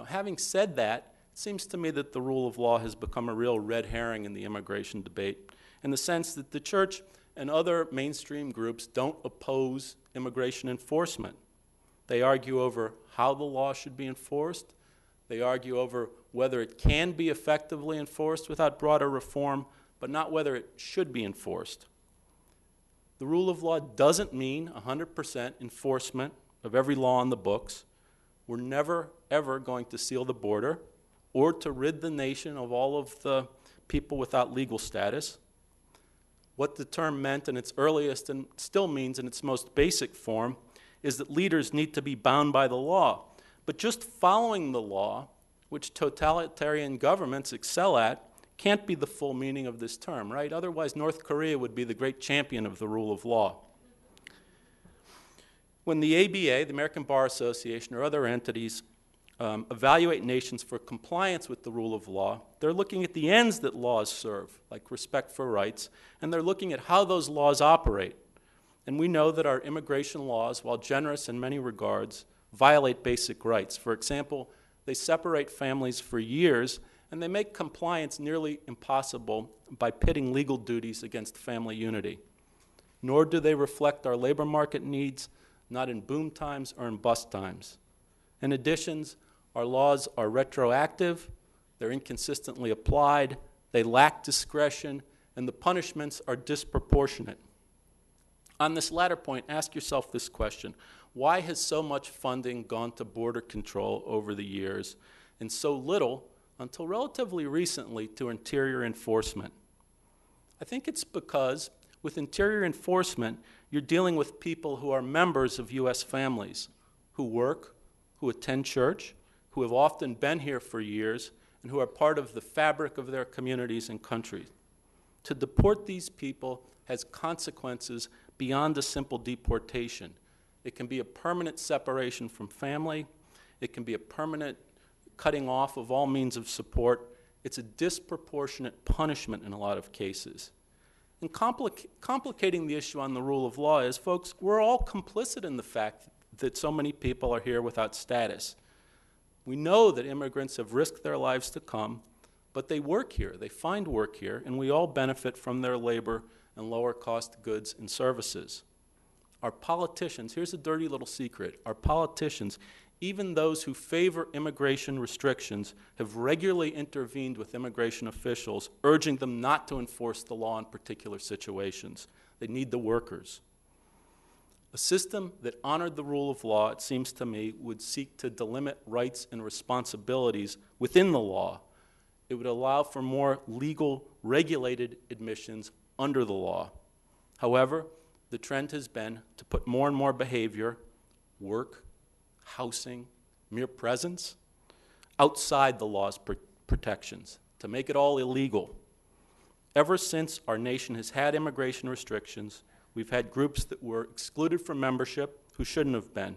Having said that, it seems to me that the rule of law has become a real red herring in the immigration debate, in the sense that the church and other mainstream groups don't oppose immigration enforcement. They argue over how the law should be enforced. They argue over whether it can be effectively enforced without broader reform, but not whether it should be enforced. The rule of law doesn't mean 100% enforcement of every law on the books. We're never, ever going to seal the border or to rid the nation of all of the people without legal status. What the term meant in its earliest and still means in its most basic form is that leaders need to be bound by the law. But just following the law, which totalitarian governments excel at, can't be the full meaning of this term, right? Otherwise, North Korea would be the great champion of the rule of law. When the ABA, the American Bar Association, or other entities evaluate nations for compliance with the rule of law, they're looking at the ends that laws serve, like respect for rights, and they're looking at how those laws operate. And we know that our immigration laws, while generous in many regards, violate basic rights. For example, they separate families for years, and they make compliance nearly impossible by pitting legal duties against family unity. Nor do they reflect our labor market needs, not in boom times or in bust times. In addition, our laws are retroactive, they're inconsistently applied, they lack discretion, and the punishments are disproportionate. On this latter point, ask yourself this question: why has so much funding gone to border control over the years, and so little, until relatively recently, to interior enforcement? I think it's because with interior enforcement, you're dealing with people who are members of U.S. families, who work, who attend church, who have often been here for years, and who are part of the fabric of their communities and countries. To deport these people has consequences beyond a simple deportation. It can be a permanent separation from family. It can be a permanent cutting off of all means of support. It's a disproportionate punishment in a lot of cases. And complicating the issue on the rule of law is, folks, we're all complicit in the fact that so many people are here without status. We know that immigrants have risked their lives to come, but they work here, they find work here, and we all benefit from their labor and lower cost goods and services. Our politicians, here's a dirty little secret, our politicians, even those who favor immigration restrictions, have regularly intervened with immigration officials, urging them not to enforce the law in particular situations. They need the workers. A system that honored the rule of law, it seems to me, would seek to delimit rights and responsibilities within the law. It would allow for more legal, regulated admissions under the law. However, the trend has been to put more and more behavior, work, housing, mere presence, outside the law's protections, to make it all illegal. Ever since our nation has had immigration restrictions, we've had groups that were excluded from membership who shouldn't have been.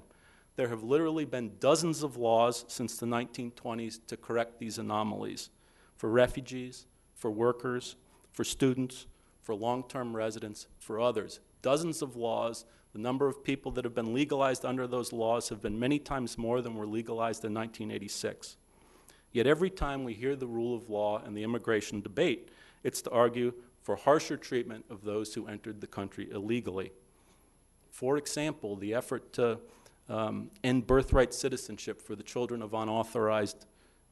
There have literally been dozens of laws since the 1920s to correct these anomalies for refugees, for workers, for students, for long-term residents, for others. Dozens of laws. The number of people that have been legalized under those laws have been many times more than were legalized in 1986. Yet every time we hear the rule of law and the immigration debate, it's to argue for harsher treatment of those who entered the country illegally. For example, the effort to end birthright citizenship for the children of unauthorized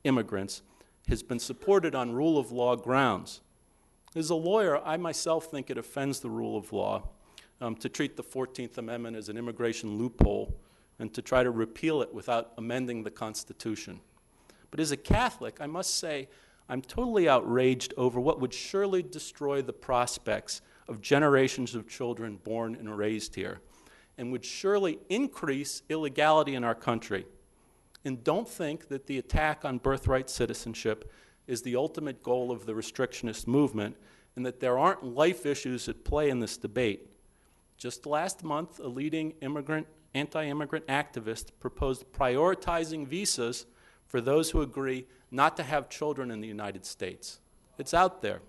immigrants has been supported on rule of law grounds. As a lawyer, I myself think it offends the rule of law to treat the 14th Amendment as an immigration loophole and to try to repeal it without amending the Constitution. But as a Catholic, I must say, I'm totally outraged over what would surely destroy the prospects of generations of children born and raised here, and would surely increase illegality in our country. And don't think that the attack on birthright citizenship is the ultimate goal of the restrictionist movement, and that there aren't life issues at play in this debate. Just last month, a leading anti-immigrant activist proposed prioritizing visas for those who agree not to have children in the United States. It's out there.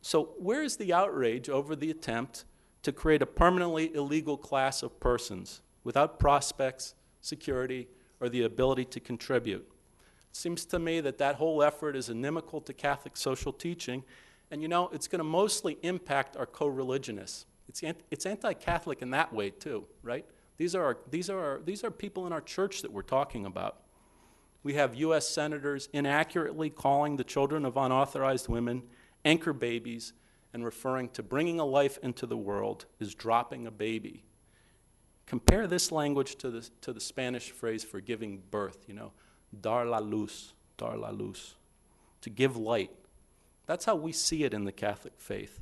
So where is the outrage over the attempt to create a permanently illegal class of persons without prospects, security, or the ability to contribute? It seems to me that that whole effort is inimical to Catholic social teaching, and it's going to mostly impact our co-religionists. It's anti-Catholic in that way too, right? These are people in our church that we're talking about. We have U.S. senators inaccurately calling the children of unauthorized women anchor babies and referring to bringing a life into the world as dropping a baby. Compare this language to the Spanish phrase for giving birth, dar la luz, to give light. That's how we see it in the Catholic faith.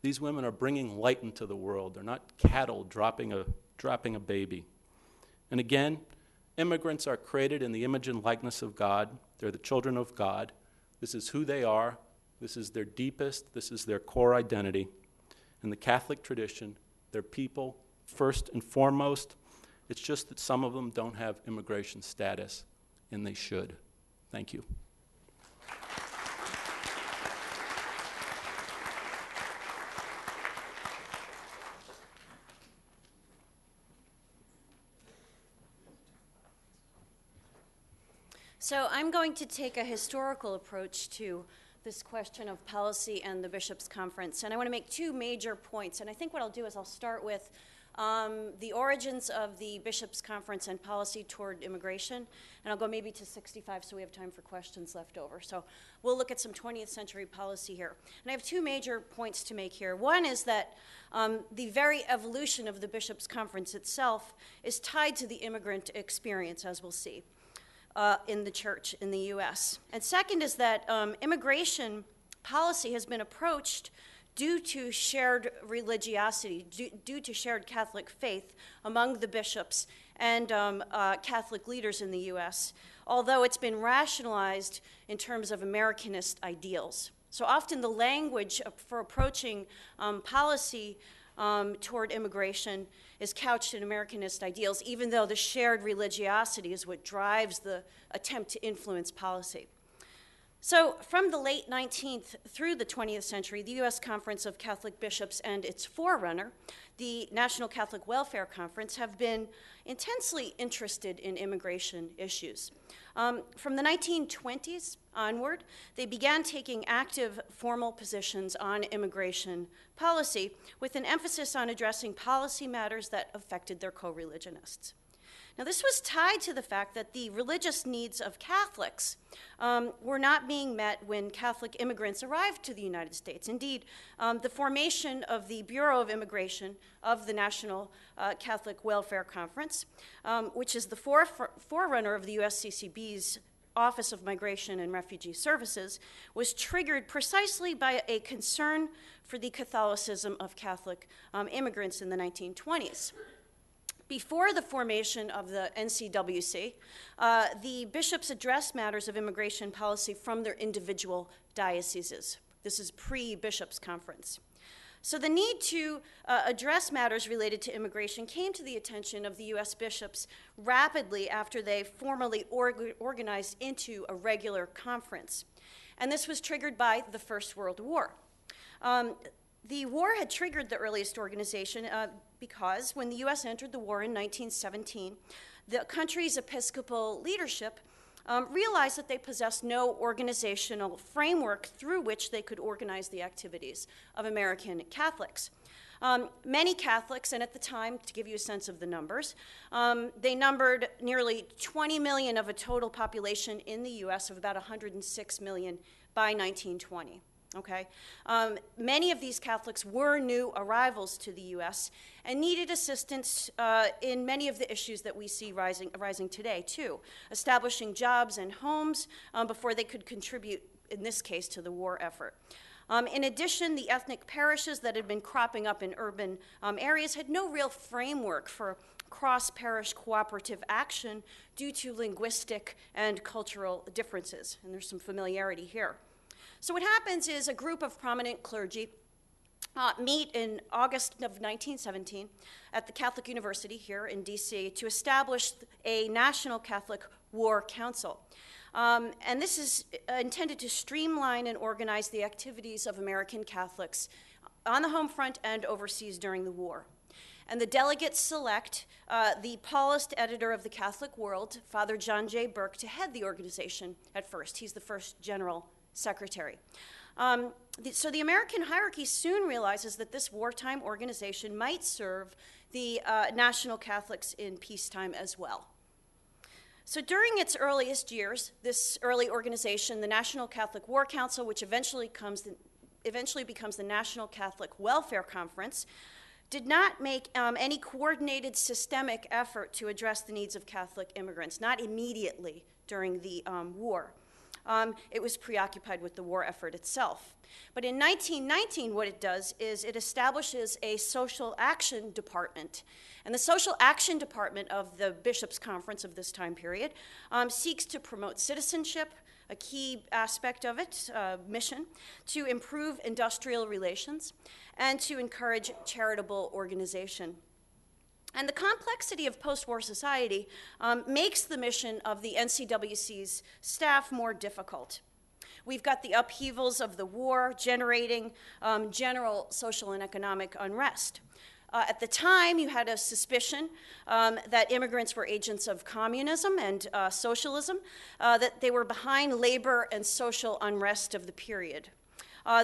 These women are bringing light into the world. They're not cattle dropping a baby. And again, immigrants are created in the image and likeness of God. They're the children of God. This is who they are. This is their deepest, this is their core identity. In the Catholic tradition, they're people first and foremost. It's just that some of them don't have immigration status, and they should. Thank you. So I'm going to take a historical approach to this question of policy and the Bishops' Conference. And I want to make two major points. And I think what I'll do is I'll start with the origins of the Bishops' Conference and policy toward immigration. And I'll go maybe to 65 so we have time for questions left over. So we'll look at some 20th century policy here. And I have two major points to make here. One is that the very evolution of the Bishops' Conference itself is tied to the immigrant experience, as we'll see. In the church in the U.S. And second is that immigration policy has been approached due to shared religiosity, due to shared Catholic faith among the bishops and Catholic leaders in the U.S., although it's been rationalized in terms of Americanist ideals. So often the language for approaching policy toward immigration is couched in Americanist ideals, even though the shared religiosity is what drives the attempt to influence policy. So from the late 19th through the 20th century, the U.S. Conference of Catholic Bishops and its forerunner, the National Catholic Welfare Conference, have been intensely interested in immigration issues. From the 1920s onward, they began taking active formal positions on immigration policy with an emphasis on addressing policy matters that affected their co-religionists. Now, this was tied to the fact that the religious needs of Catholics were not being met when Catholic immigrants arrived to the United States. Indeed, the formation of the Bureau of Immigration of the National Catholic Welfare Conference, which is the forerunner of the USCCB's Office of Migration and Refugee Services, was triggered precisely by a concern for the Catholicism of Catholic immigrants in the 1920s. Before the formation of the NCWC, the bishops addressed matters of immigration policy from their individual dioceses. This is pre-Bishops' Conference. So the need to address matters related to immigration came to the attention of the U.S. bishops rapidly after they formally organized into a regular conference. And this was triggered by the First World War. The war had triggered the earliest organization because when the U.S. entered the war in 1917, the country's Episcopal leadership realized that they possessed no organizational framework through which they could organize the activities of American Catholics. Many Catholics, and at the time, to give you a sense of the numbers, they numbered nearly 20 million of a total population in the U.S. of about 106 million by 1920. Okay? Many of these Catholics were new arrivals to the U.S. and needed assistance in many of the issues that we see rising today, too, establishing jobs and homes before they could contribute, in this case, to the war effort. In addition, the ethnic parishes that had been cropping up in urban areas had no real framework for cross-parish cooperative action due to linguistic and cultural differences, and there's some familiarity here. So what happens is a group of prominent clergy meet in August of 1917 at the Catholic University here in D.C. to establish a National Catholic War Council. And this is intended to streamline and organize the activities of American Catholics on the home front and overseas during the war. And the delegates select the Paulist editor of the Catholic World, Father John J. Burke, to head the organization at first. He's the first general secretary. So the American hierarchy soon realizes that this wartime organization might serve the national Catholics in peacetime as well. So during its earliest years, this early organization, the National Catholic War Council, which eventually becomes the National Catholic Welfare Conference, did not make any coordinated systemic effort to address the needs of Catholic immigrants, not immediately during the war. It was preoccupied with the war effort itself. But in 1919, what it does is it establishes a social action department. And the social action department of the Bishops' Conference of this time period seeks to promote citizenship, a key aspect of its mission, to improve industrial relations, and to encourage charitable organization. And the complexity of post-war society makes the mission of the NCWC's staff more difficult. We've got the upheavals of the war generating general social and economic unrest. At the time, you had a suspicion that immigrants were agents of communism and socialism, that they were behind labor and social unrest of the period.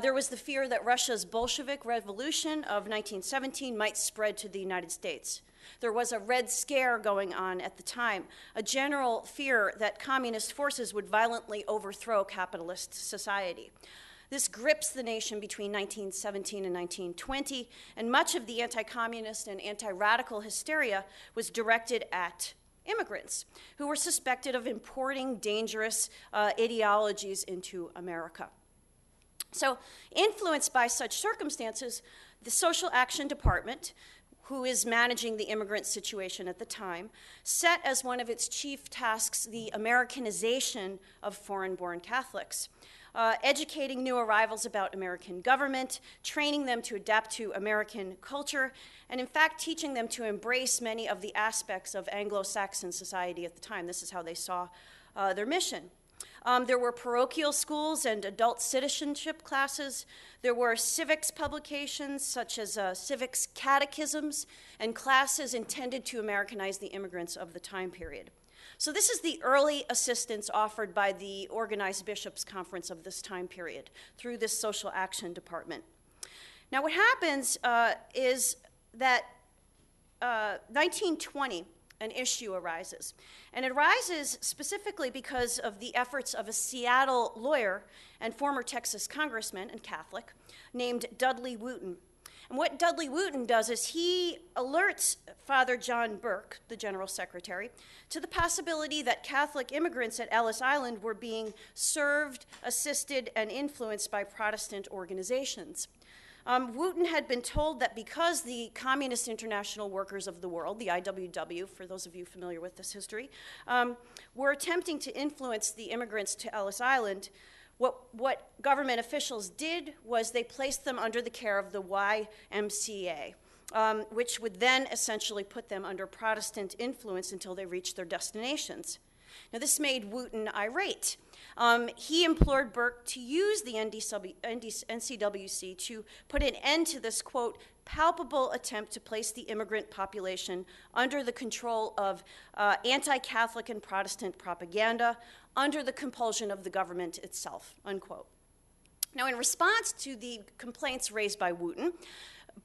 There was the fear that Russia's Bolshevik Revolution of 1917 might spread to the United States. There was a Red Scare going on at the time, a general fear that communist forces would violently overthrow capitalist society. This grips the nation between 1917 and 1920, and much of the anti-communist and anti-radical hysteria was directed at immigrants who were suspected of importing dangerous ideologies into America. So, influenced by such circumstances, the Social Action Department, who is managing the immigrant situation at the time, set as one of its chief tasks the Americanization of foreign-born Catholics, educating new arrivals about American government, training them to adapt to American culture, and in fact teaching them to embrace many of the aspects of Anglo-Saxon society at the time. This is how they saw their mission. There were parochial schools and adult citizenship classes. There were civics publications, such as civics catechisms, and classes intended to Americanize the immigrants of the time period. So this is the early assistance offered by the organized bishops' conference of this time period through this social action department. Now what happens is that 1920, an issue arises. And it arises specifically because of the efforts of a Seattle lawyer and former Texas congressman and Catholic named Dudley Wooten. And what Dudley Wooten does is he alerts Father John Burke, the general secretary, to the possibility that Catholic immigrants at Ellis Island were being served, assisted, and influenced by Protestant organizations. Wooten had been told that because the Communist International Workers of the World, the IWW, for those of you familiar with this history, were attempting to influence the immigrants to Ellis Island, what government officials did was they placed them under the care of the YMCA, which would then essentially put them under Protestant influence until they reached their destinations. Now, this made Wooten irate. He implored Burke to use the NCWC to put an end to this, quote, palpable attempt to place the immigrant population under the control of anti-Catholic and Protestant propaganda, under the compulsion of the government itself, unquote. Now, in response to the complaints raised by Wooten,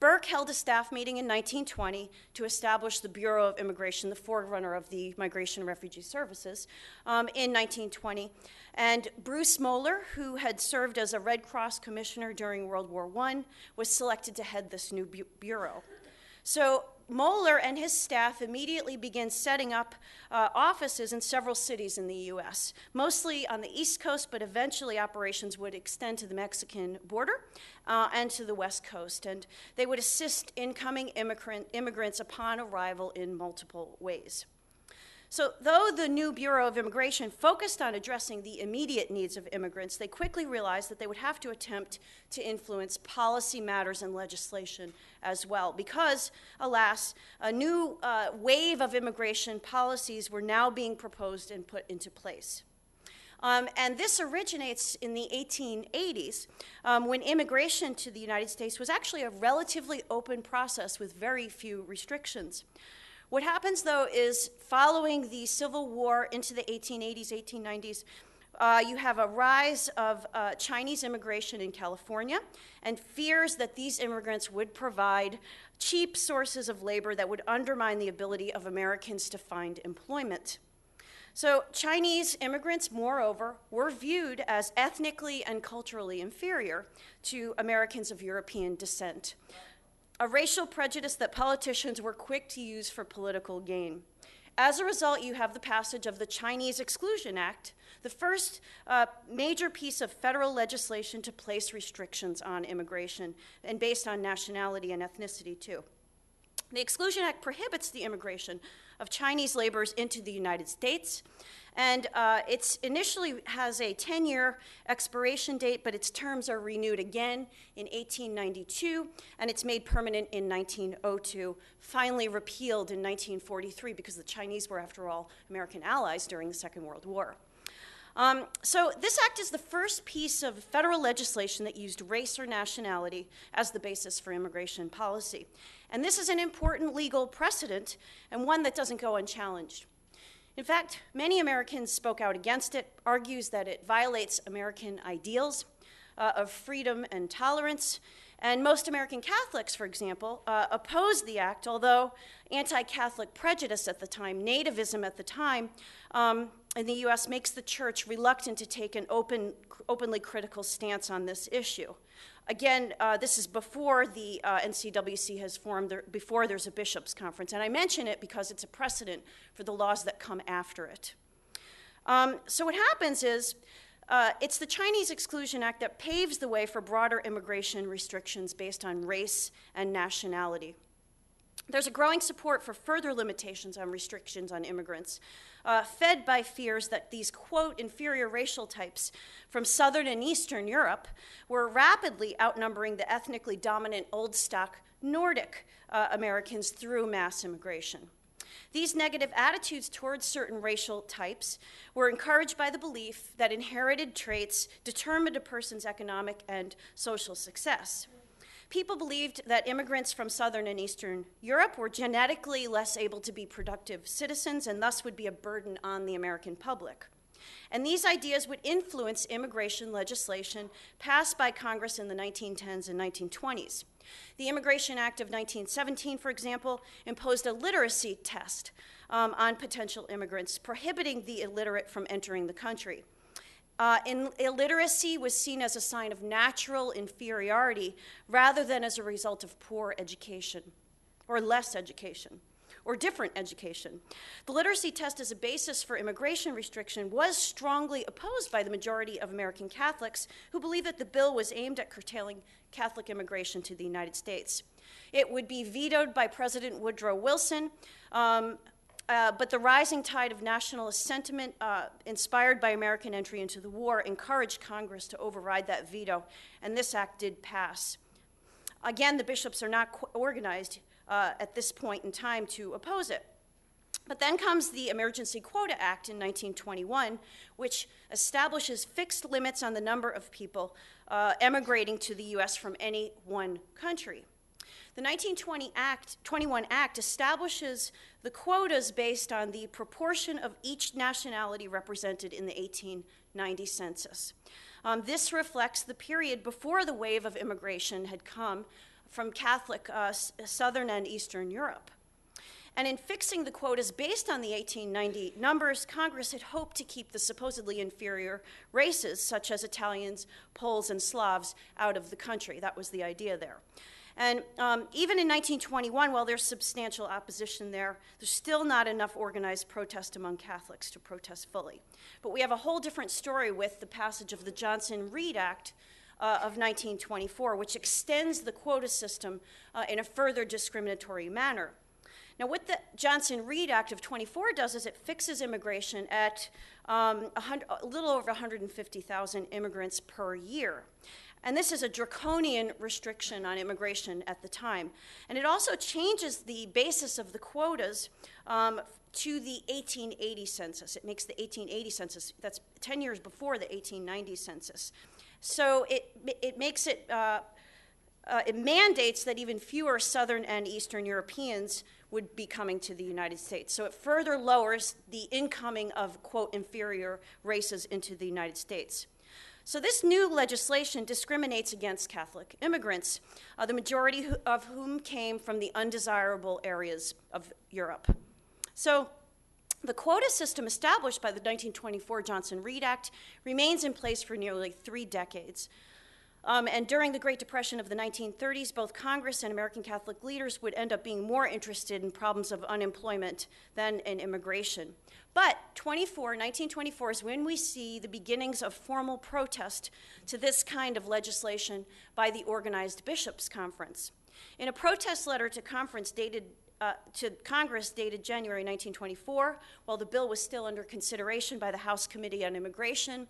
Burke held a staff meeting in 1920 to establish the Bureau of Immigration, the forerunner of the Migration and Refugee Services, in 1920. And Bruce Moeller, who had served as a Red Cross commissioner during World War I, was selected to head this new bureau. So Moeller and his staff immediately began setting up offices in several cities in the U.S., mostly on the East Coast, but eventually operations would extend to the Mexican border and to the West Coast. And they would assist incoming immigrants upon arrival in multiple ways. So though the new Bureau of Immigration focused on addressing the immediate needs of immigrants, they quickly realized that they would have to attempt to influence policy matters and legislation as well, because, alas, a new wave of immigration policies were now being proposed and put into place. And this originates in the 1880s, when immigration to the United States was actually a relatively open process with very few restrictions. What happens, though, is following the Civil War into the 1880s, 1890s, you have a rise of Chinese immigration in California and fears that these immigrants would provide cheap sources of labor that would undermine the ability of Americans to find employment. So Chinese immigrants, moreover, were viewed as ethnically and culturally inferior to Americans of European descent, a racial prejudice that politicians were quick to use for political gain. As a result, you have the passage of the Chinese Exclusion Act, the first major piece of federal legislation to place restrictions on immigration, and based on nationality and ethnicity, too. The Exclusion Act prohibits the immigration of Chinese laborers into the United States, and it initially has a 10-year expiration date, but its terms are renewed again in 1892, and it's made permanent in 1902, finally repealed in 1943 because the Chinese were, after all, American allies during the Second World War. So this act is the first piece of federal legislation that used race or nationality as the basis for immigration policy. And this is an important legal precedent and one that doesn't go unchallenged. In fact, many Americans spoke out against it, argues that it violates American ideals of freedom and tolerance. And most American Catholics, for example, opposed the act, although anti-Catholic prejudice at the time, nativism at the time, in the U.S. makes the church reluctant to take an openly critical stance on this issue. Again, this is before the NCWC has formed, before there's a bishops' conference. And I mention it because it's a precedent for the laws that come after it. So what happens is, it's the Chinese Exclusion Act that paves the way for broader immigration restrictions based on race and nationality. There's a growing support for further limitations on restrictions on immigrants, fed by fears that these, quote, inferior racial types from Southern and Eastern Europe were rapidly outnumbering the ethnically dominant old stock Nordic Americans through mass immigration. These negative attitudes towards certain racial types were encouraged by the belief that inherited traits determined a person's economic and social success. People believed that immigrants from Southern and Eastern Europe were genetically less able to be productive citizens and thus would be a burden on the American public. And these ideas would influence immigration legislation passed by Congress in the 1910s and 1920s. The Immigration Act of 1917, for example, imposed a literacy test on potential immigrants, prohibiting the illiterate from entering the country. Illiteracy was seen as a sign of natural inferiority rather than as a result of poor education, or less education, or different education. The literacy test as a basis for immigration restriction was strongly opposed by the majority of American Catholics who believed that the bill was aimed at curtailing Catholic immigration to the United States. It would be vetoed by President Woodrow Wilson, but the rising tide of nationalist sentiment inspired by American entry into the war encouraged Congress to override that veto, and this act did pass. Again, the bishops are not organized at this point in time to oppose it. But then comes the Emergency Quota Act in 1921, which establishes fixed limits on the number of people emigrating to the U.S. from any one country. The 1921 Act establishes the quotas based on the proportion of each nationality represented in the 1890 census. This reflects the period before the wave of immigration had come from Catholic Southern and Eastern Europe. And in fixing the quotas based on the 1890 numbers, Congress had hoped to keep the supposedly inferior races, such as Italians, Poles, and Slavs, out of the country. That was the idea there. And even in 1921, while there's substantial opposition there, there's still not enough organized protest among Catholics to protest fully. But we have a whole different story with the passage of the Johnson-Reed Act of 1924, which extends the quota system in a further discriminatory manner. Now, what the Johnson-Reed Act of 24 does is it fixes immigration at a little over 150,000 immigrants per year. And this is a draconian restriction on immigration at the time. And it also changes the basis of the quotas to the 1880 census. It makes the 1880 census, that's 10 years before the 1890 census. So it makes it, it mandates that even fewer Southern and Eastern Europeans would be coming to the United States. So it further lowers the incoming of, quote, inferior races into the United States. So this new legislation discriminates against Catholic immigrants, the majority of whom came from the undesirable areas of Europe. So the quota system established by the 1924 Johnson-Reed Act remains in place for nearly 3 decades. And during the Great Depression of the 1930s, both Congress and American Catholic leaders would end up being more interested in problems of unemployment than in immigration. But 1924 is when we see the beginnings of formal protest to this kind of legislation by the organized bishops' conference. In a protest letter to Congress dated January 1924, while the bill was still under consideration by the House Committee on Immigration,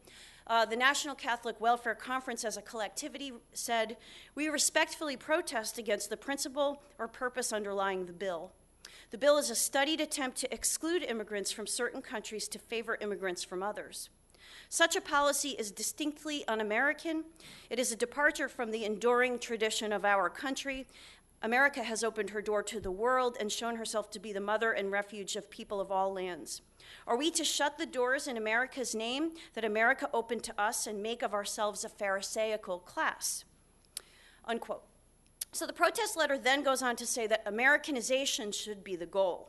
the National Catholic Welfare Conference as a collectivity said, "We respectfully protest against the principle or purpose underlying the bill. The bill is a studied attempt to exclude immigrants from certain countries to favor immigrants from others. Such a policy is distinctly un-American. It is a departure from the enduring tradition of our country. America has opened her door to the world and shown herself to be the mother and refuge of people of all lands. Are we to shut the doors in America's name that America opened to us and make of ourselves a Pharisaical class?" Unquote. So the protest letter then goes on to say that Americanization should be the goal,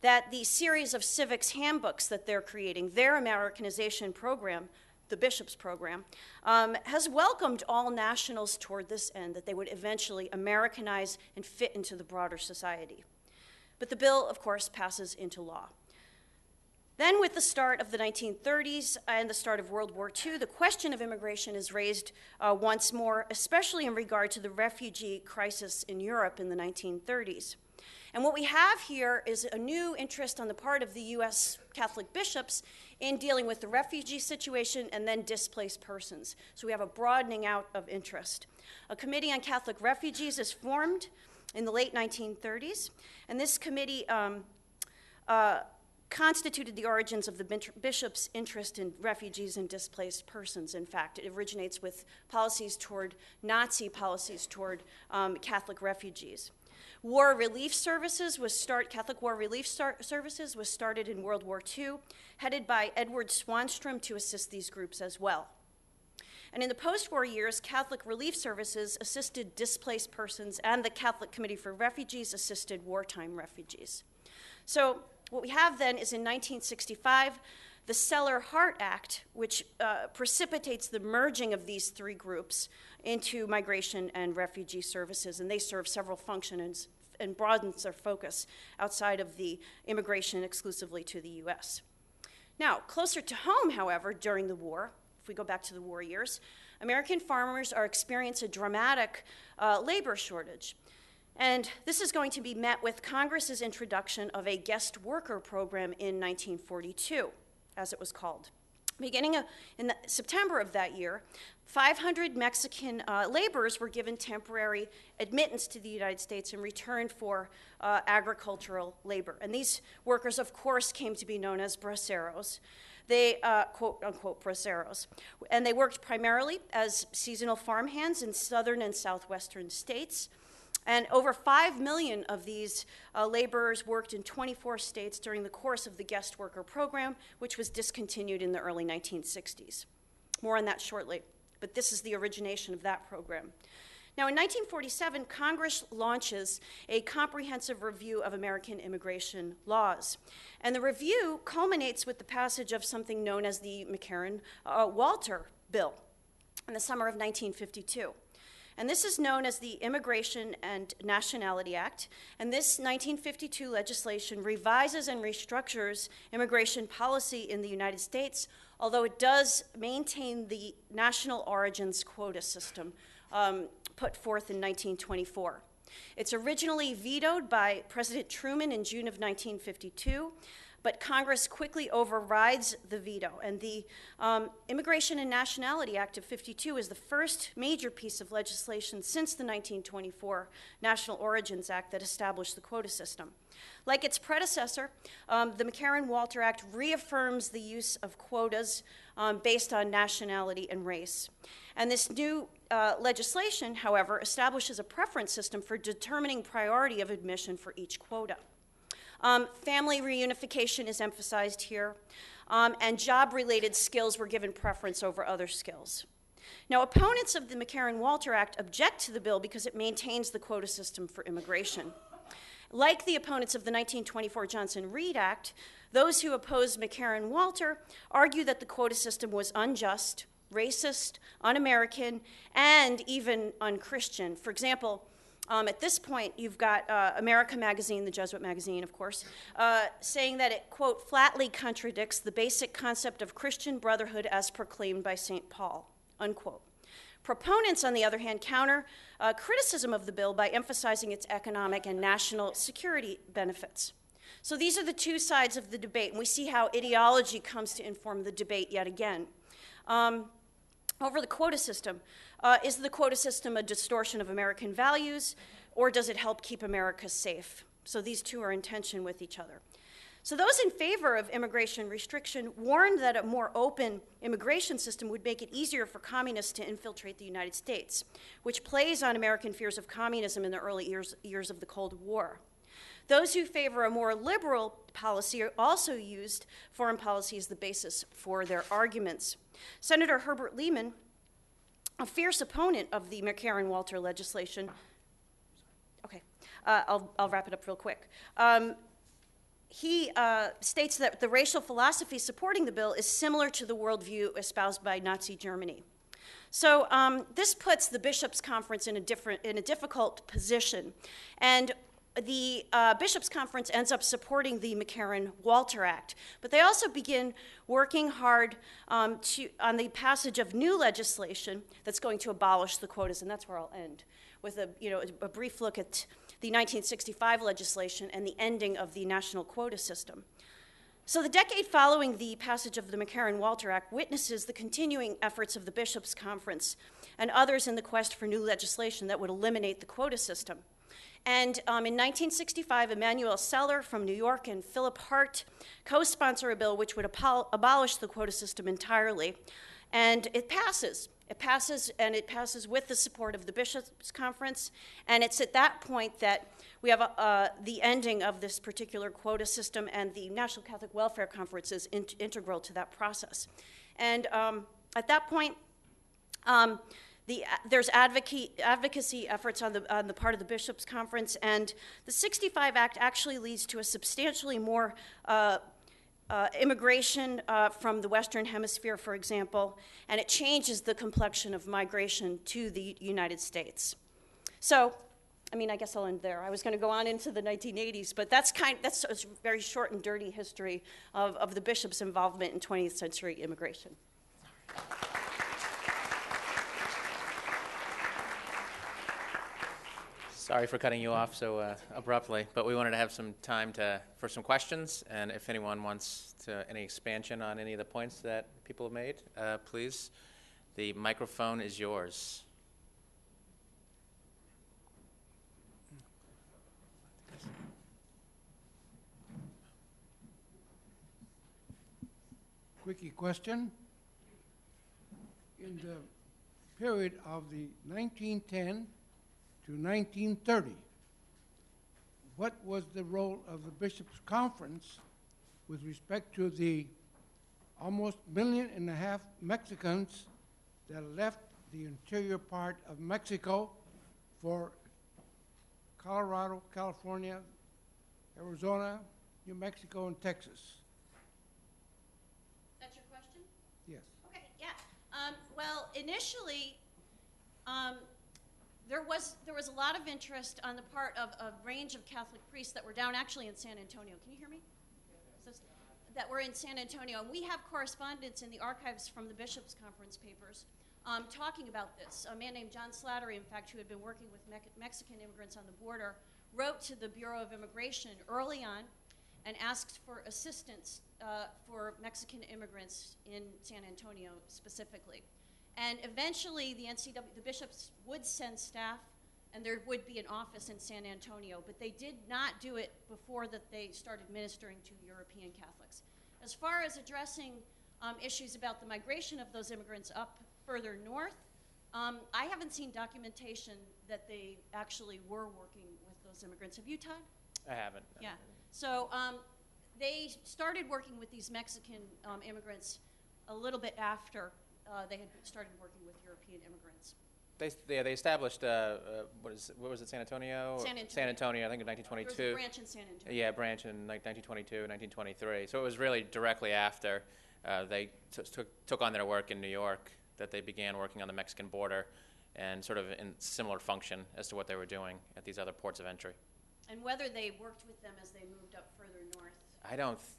that the series of civics handbooks that they're creating, their Americanization program, the bishop's program, has welcomed all nationals toward this end, that they would eventually Americanize and fit into the broader society. But the bill, of course, passes into law. Then with the start of the 1930s and the start of World War II, the question of immigration is raised once more, especially in regard to the refugee crisis in Europe in the 1930s. And what we have here is a new interest on the part of the U.S. Catholic bishops in dealing with the refugee situation and then displaced persons. So we have a broadening out of interest. A committee on Catholic refugees is formed in the late 1930s, and this committee constituted the origins of the bishop's interest in refugees and displaced persons. In fact, it originates with policies toward Nazi policies toward Catholic refugees. War Relief Services Catholic War Relief Services was started in World War II, headed by Edward Swanstrom to assist these groups as well. And in the post-war years, Catholic Relief Services assisted displaced persons, and the Catholic Committee for Refugees assisted wartime refugees. So what we have then is in 1965, the Seller-Hart Act, which precipitates the merging of these 3 groups into migration and refugee services, and they serve several functions and broadens their focus outside of the immigration exclusively to the U.S. Now, closer to home, however, during the war, if we go back to the war years, American farmers are experiencing a dramatic labor shortage. And this is going to be met with Congress's introduction of a guest worker program in 1942, as it was called. Beginning in September of that year, 500 Mexican laborers were given temporary admittance to the United States in return for agricultural labor. And these workers, of course, came to be known as braceros. They, quote unquote, braceros. And they worked primarily as seasonal farmhands in southern and southwestern states. And over 5 million of these laborers worked in 24 states during the course of the guest worker program, which was discontinued in the early 1960s. More on that shortly, but this is the origination of that program. Now, in 1947, Congress launches a comprehensive review of American immigration laws. And the review culminates with the passage of something known as the McCarran-Walter Bill in the summer of 1952. And this is known as the Immigration and Nationality Act. And this 1952 legislation revises and restructures immigration policy in the United States, although it does maintain the national origins quota system put forth in 1924. It's originally vetoed by President Truman in June of 1952, but Congress quickly overrides the veto. And the Immigration and Nationality Act of 52 is the first major piece of legislation since the 1924 National Origins Act that established the quota system. Like its predecessor, the McCarran-Walter Act reaffirms the use of quotas based on nationality and race. And this new legislation, however, establishes a preference system for determining priority of admission for each quota. Family reunification is emphasized here, and job-related skills were given preference over other skills. Now, opponents of the McCarran-Walter Act object to the bill because it maintains the quota system for immigration. Like the opponents of the 1924 Johnson-Reed Act, those who oppose McCarran-Walter argue that the quota system was unjust, racist, un-American, and even un-Christian. For example, at this point, you've got America Magazine, the Jesuit magazine, of course, saying that it, quote, flatly contradicts the basic concept of Christian brotherhood as proclaimed by St. Paul, unquote. Proponents, on the other hand, counter criticism of the bill by emphasizing its economic and national security benefits. So these are the two sides of the debate, and we see how ideology comes to inform the debate yet again. Over the quota system, is the quota system a distortion of American values, or does it help keep America safe? So these two are in tension with each other. So those in favor of immigration restriction warned that a more open immigration system would make it easier for communists to infiltrate the United States, which plays on American fears of communism in the early years of the Cold War. Those who favor a more liberal policy also used foreign policy as the basis for their arguments. Senator Herbert Lehman, a fierce opponent of the McCarran-Walter legislation, I'll wrap it up real quick. He states that the racial philosophy supporting the bill is similar to the worldview espoused by Nazi Germany. So this puts the Bishops' Conference in a difficult position. And the Bishops' Conference ends up supporting the McCarran-Walter Act, but they also begin working hard on the passage of new legislation that's going to abolish the quotas, and that's where I'll end, with a brief look at the 1965 legislation and the ending of the national quota system. So the decade following the passage of the McCarran-Walter Act witnesses the continuing efforts of the Bishops' Conference and others in the quest for new legislation that would eliminate the quota system. And in 1965, Emanuel Seller from New York and Philip Hart co-sponsor a bill which would abolish the quota system entirely. And it passes. It passes with the support of the Bishops' Conference. And it's at that point that we have the ending of this particular quota system, and the National Catholic Welfare Conference is integral to that process. And at that point, there's advocacy efforts on the part of the Bishops' Conference, and the 65 Act actually leads to a substantially more immigration from the Western Hemisphere, for example, and it changes the complexion of migration to the United States. So, I guess I'll end there. I was going to go on into the 1980s, but that's a very short and dirty history of the bishops' involvement in 20th century immigration. Sorry for cutting you off so abruptly, but we wanted to have some time for some questions, and if anyone wants any expansion on any of the points that people have made, please. The microphone is yours. Quickie question. In the period of the 1910 to 1930, what was the role of the Bishops' Conference with respect to the almost 1.5 million Mexicans that left the interior part of Mexico for Colorado, California, Arizona, New Mexico, and Texas. That's your question? Yes. Okay, yeah. Well, initially, there was a lot of interest on the part of a range of Catholic priests that were down actually in San Antonio. Can you hear me? So, that were in San Antonio. And we have correspondence in the archives from the Bishops' Conference papers talking about this. A man named John Slattery, in fact, who had been working with Mexican immigrants on the border, wrote to the Bureau of Immigration early on and asked for assistance for Mexican immigrants in San Antonio specifically. And eventually the the bishops would send staff and there would be an office in San Antonio, but they did not do it before that they started ministering to European Catholics. As far as addressing issues about the migration of those immigrants up further north, I haven't seen documentation that they actually were working with those immigrants. Have you, Todd? I haven't. Yeah. So they started working with these Mexican immigrants a little bit after they had started working with European immigrants. They established, what was it, San Antonio? San Antonio. San Antonio, I think in There was 1922. a branch in San Antonio. Yeah, branch in like 1922, 1923. So it was really directly after they took on their work in New York that they began working on the Mexican border and sort of in similar function as to what they were doing at these other ports of entry. And whether they worked with them as they moved up further north,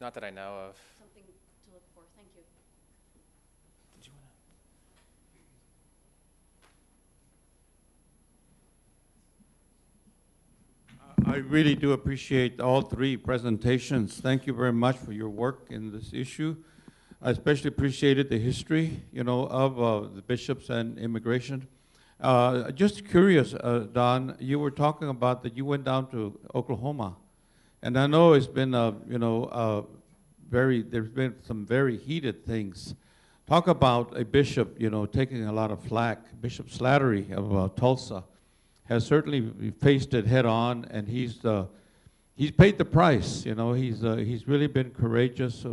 Not that I know of. something to look for. Thank you. Did you want I really do appreciate all three presentations. Thank you very much for your work in this issue. I especially appreciated the history, of the bishops and immigration. Just curious, Don, you were talking about that you went down to Oklahoma, and I know it's been, there's been some very heated things. Talk about a bishop, taking a lot of flack. Bishop Slattery of Tulsa has certainly faced it head on, and he's paid the price. He's really been courageous,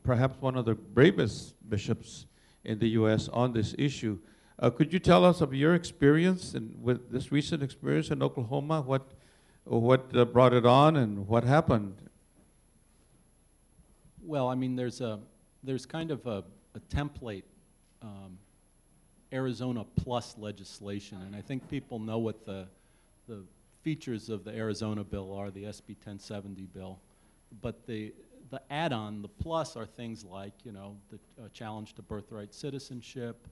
perhaps one of the bravest bishops in the U.S. on this issue. Could you tell us of your experience with this recent experience in Oklahoma? What brought it on, and what happened? Well, I mean, there's kind of a template Arizona Plus legislation, and I think people know what the features of the Arizona bill are, the SB 1070 bill. But the add-on, the plus, are things like, the challenge to birthright citizenship,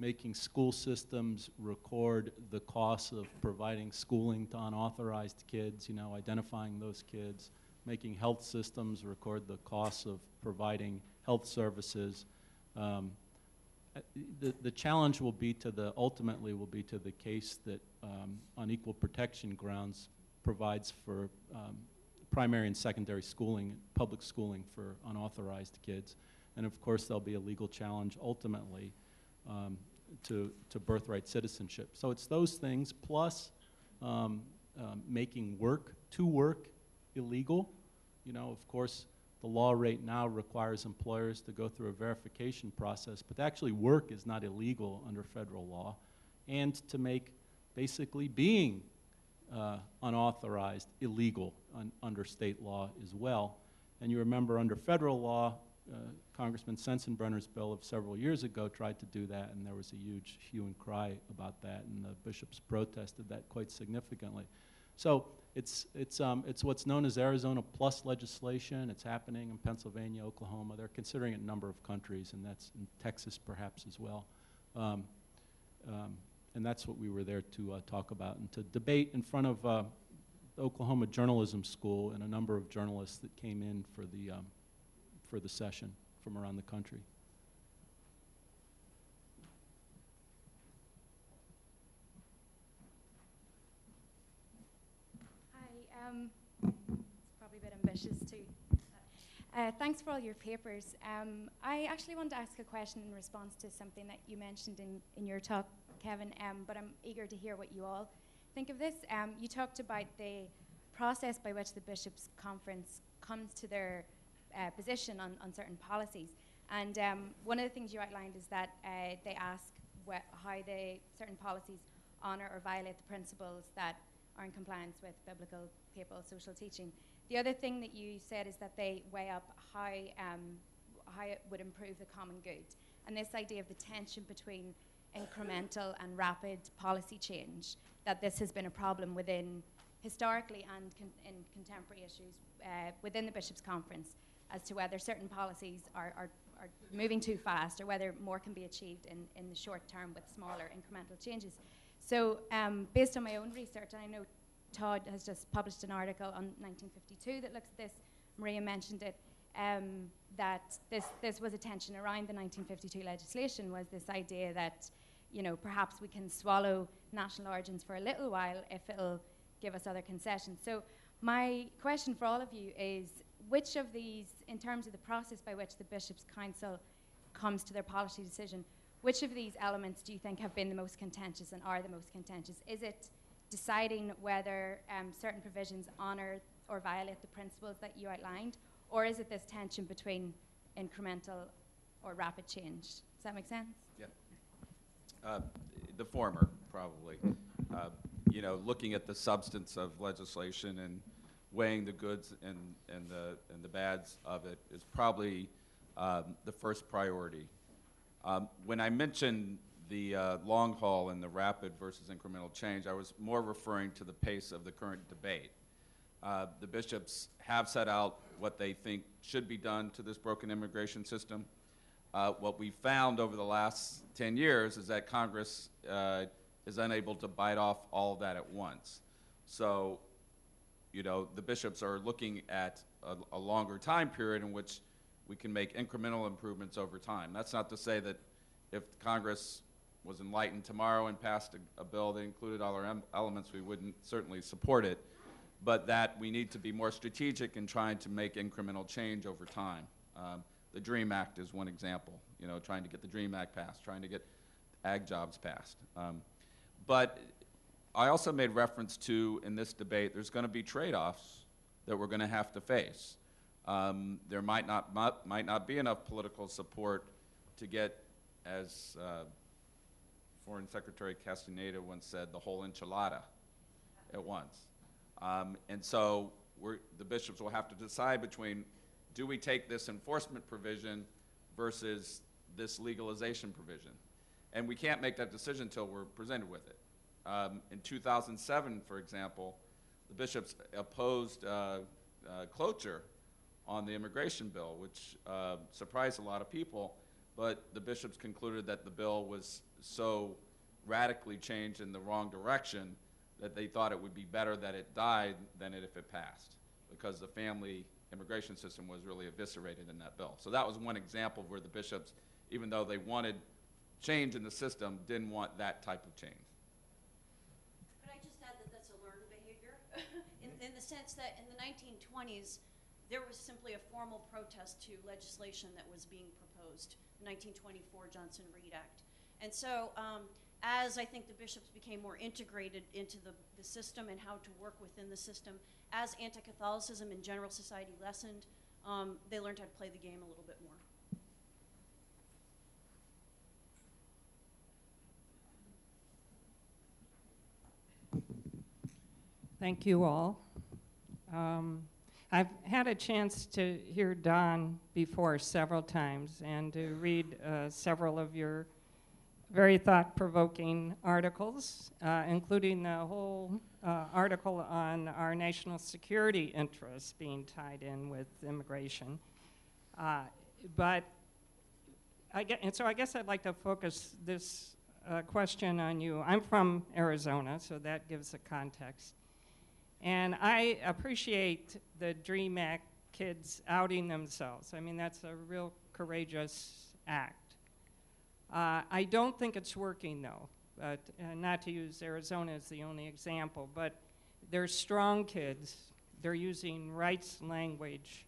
making school systems record the costs of providing schooling to unauthorized kids, identifying those kids, making health systems record the costs of providing health services. The challenge ultimately will be to the case that on equal protection grounds provides for primary and secondary schooling, public schooling for unauthorized kids. And of course there'll be a legal challenge ultimately to birthright citizenship. So it's those things plus making work illegal. Of course, the law right now requires employers to go through a verification process, but actually work is not illegal under federal law, and to make basically being unauthorized illegal under state law as well. And you remember under federal law, Congressman Sensenbrenner's bill of several years ago tried to do that, and there was a huge hue and cry about that, and the bishops protested that quite significantly. So it's what's known as Arizona Plus legislation. It's happening in Pennsylvania, Oklahoma. They're considering it in a number of countries, and that's in Texas perhaps as well. And that's what we were there to talk about and to debate in front of the Oklahoma Journalism School and a number of journalists that came in for the session from around the country. It's probably a bit ambitious too. Thanks for all your papers. I actually wanted to ask a question in response to something that you mentioned in your talk, Kevin, but I'm eager to hear what you all think of this. You talked about the process by which the Bishops' Conference comes to their position on certain policies. And one of the things you outlined is that they ask how the certain policies honor or violate the principles that are in compliance with biblical, papal, social teaching. The other thing that you said is that they weigh up how it would improve the common good. And this idea of the tension between incremental and rapid policy change, that this has been a problem within, historically and in contemporary issues within the Bishops' Conference, as to whether certain policies are moving too fast or whether more can be achieved in the short term with smaller incremental changes. So based on my own research, and I know Todd has just published an article on 1952 that looks at this, Maria mentioned it, that this was a tension around the 1952 legislation, was this idea that, you know, perhaps we can swallow national origins for a little while if it'll give us other concessions. So my question for all of you is, which of these, in terms of the process by which the Bishops' Council comes to their policy decision, which of these elements do you think have been the most contentious and are the most contentious? Is it deciding whether certain provisions honor or violate the principles that you outlined, or is it this tension between incremental or rapid change? Does that make sense? Yeah. The former, probably. You know, looking at the substance of legislation and weighing the goods and the bads of it is probably the first priority. When I mentioned the long haul and the rapid versus incremental change, I was more referring to the pace of the current debate. The bishops have set out what they think should be done to this broken immigration system. What we found over the last 10 years is that Congress is unable to bite off all of that at once. So, you know, the bishops are looking at a longer time period in which we can make incremental improvements over time. That's not to say that if Congress was enlightened tomorrow and passed a bill that included all our elements, we wouldn't certainly support it, but that we need to be more strategic in trying to make incremental change over time. The DREAM Act is one example, you know, trying to get the DREAM Act passed, trying to get ag jobs passed. But I also made reference to, in this debate, there's going to be trade-offs that we're going to have to face. There might not be enough political support to get, as Foreign Secretary Castaneda once said, the whole enchilada at once. And so the bishops will have to decide between, do we take this enforcement provision versus this legalization provision? And we can't make that decision until we're presented with it. In 2007, for example, the bishops opposed cloture on the immigration bill, which surprised a lot of people, but the bishops concluded that the bill was so radically changed in the wrong direction that they thought it would be better that it died than if it passed, because the family immigration system was really eviscerated in that bill. So that was one example where the bishops, even though they wanted change in the system, didn't want that type of change. Could I just add that that's a learned behavior? in the sense that in the 1920s, there was simply a formal protest to legislation that was being proposed, the 1924 Johnson-Reed Act. And so as I think the bishops became more integrated into the system and how to work within the system, as anti-Catholicism and general society lessened, they learned how to play the game a little bit more. Thank you all. I've had a chance to hear Don before several times and to read several of your very thought-provoking articles, including the whole article on our national security interests being tied in with immigration. So I guess I'd like to focus this question on you. I'm from Arizona, so that gives a context. And I appreciate the DREAM Act kids outing themselves. I mean, that's a real courageous act. I don't think it's working, though, but not to use Arizona as the only example, but they're strong kids. They're using rights language.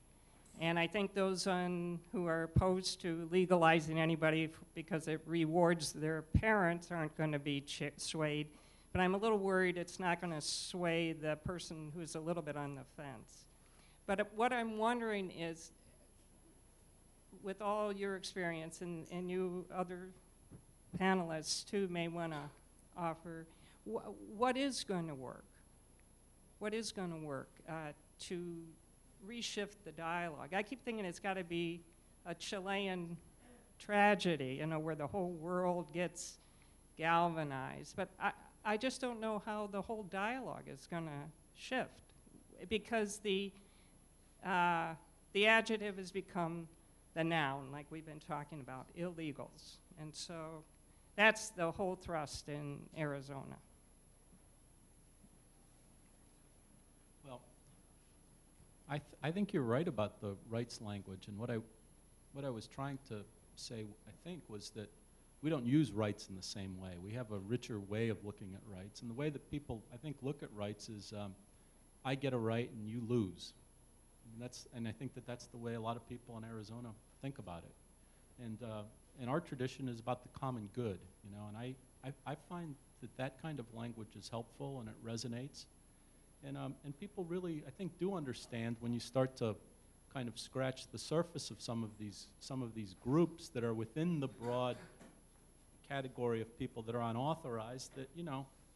And I think those who are opposed to legalizing anybody because it rewards their parents aren't going to be swayed. But I'm a little worried it's not going to sway the person who's a little bit on the fence. But what I'm wondering is, with all your experience, and you other panelists too may want to offer, what is going to work? What is going to work to reshift the dialogue? I keep thinking it's got to be a Chilean tragedy, where the whole world gets galvanized. But I just don't know how the whole dialogue is going to shift, because the adjective has become the noun, like we've been talking about, illegals. And so that's the whole thrust in Arizona. Well, I think you're right about the rights language, and what I was trying to say, I think, was that we don't use rights in the same way. We have a richer way of looking at rights, and the way that people, I think, look at rights is I get a right and you lose. And I think that that's the way a lot of people in Arizona think about it. And our tradition is about the common good, and I find that kind of language is helpful and it resonates. And people really, I think, do understand when you start to kind of scratch the surface of some of these groups that are within the broad category of people that are unauthorized, that,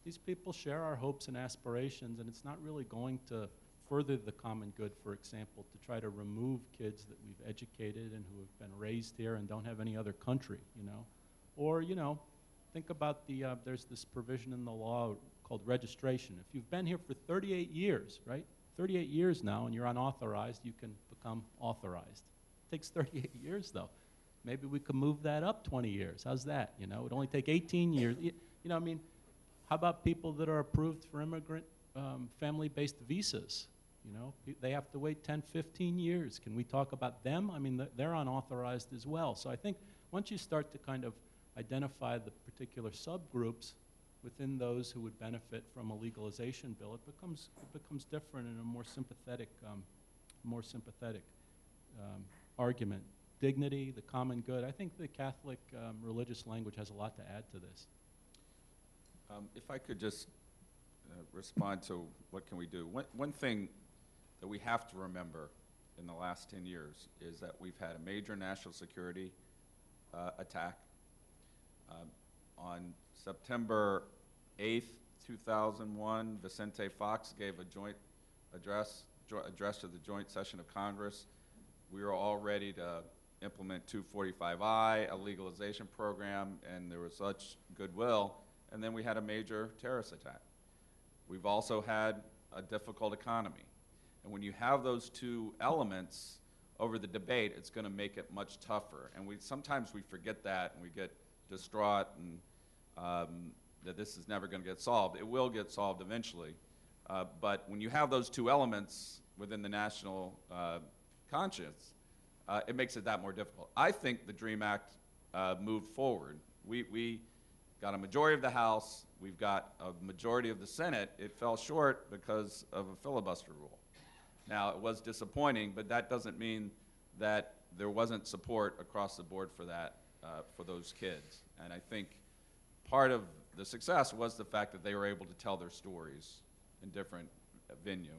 these people share our hopes and aspirations, and it's not really going to further the common good, for example, to try to remove kids that we've educated and who have been raised here and don't have any other country, Or, think about there's this provision in the law called registration. If you've been here for 38 years, right? 38 years now, and you're unauthorized, you can become authorized. It takes 38 years, though. Maybe we could move that up 20 years. How's that? It would only take 18 years. How about people that are approved for immigrant family-based visas? They have to wait 10, 15 years. Can we talk about them? They're unauthorized as well. So I think once you start to kind of identify the particular subgroups within those who would benefit from a legalization bill, it becomes different and a more sympathetic argument. Dignity, the common good. I think the Catholic religious language has a lot to add to this. If I could just respond to what can we do. One thing that we have to remember in the last 10 years is that we've had a major national security attack. On September 8th, 2001, Vicente Fox gave a joint address to the joint session of Congress. We were all ready to implement 245I, a legalization program, and there was such goodwill, and then we had a major terrorist attack. We've also had a difficult economy. And when you have those two elements over the debate, it's going to make it much tougher. And sometimes we forget that, and we get distraught, and that this is never going to get solved. It will get solved eventually. But when you have those two elements within the national conscience, it makes it that more difficult. I think the DREAM Act moved forward. We got a majority of the House. We've got a majority of the Senate. It fell short because of a filibuster rule. Now, it was disappointing, but that doesn't mean that there wasn't support across the board for that, for those kids. And I think part of the success was the fact that they were able to tell their stories in different venue.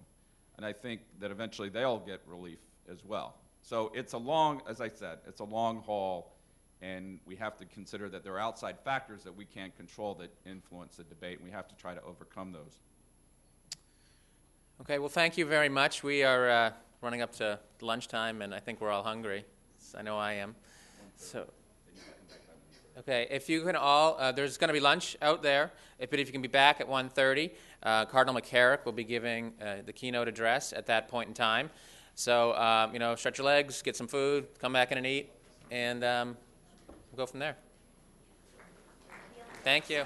And I think that eventually they'll get relief as well. So it's a long, as I said, it's a long haul, and we have to consider that there are outside factors that we can't control that influence the debate, and we have to try to overcome those. Okay, well, thank you very much. We are running up to lunchtime, and I think we're all hungry. I know I am. So, okay, if you can all, there's going to be lunch out there, but if you can be back at 1:30, Cardinal McCarrick will be giving the keynote address at that point in time. So, stretch your legs, get some food, come back in and eat, and we'll go from there. Thank you.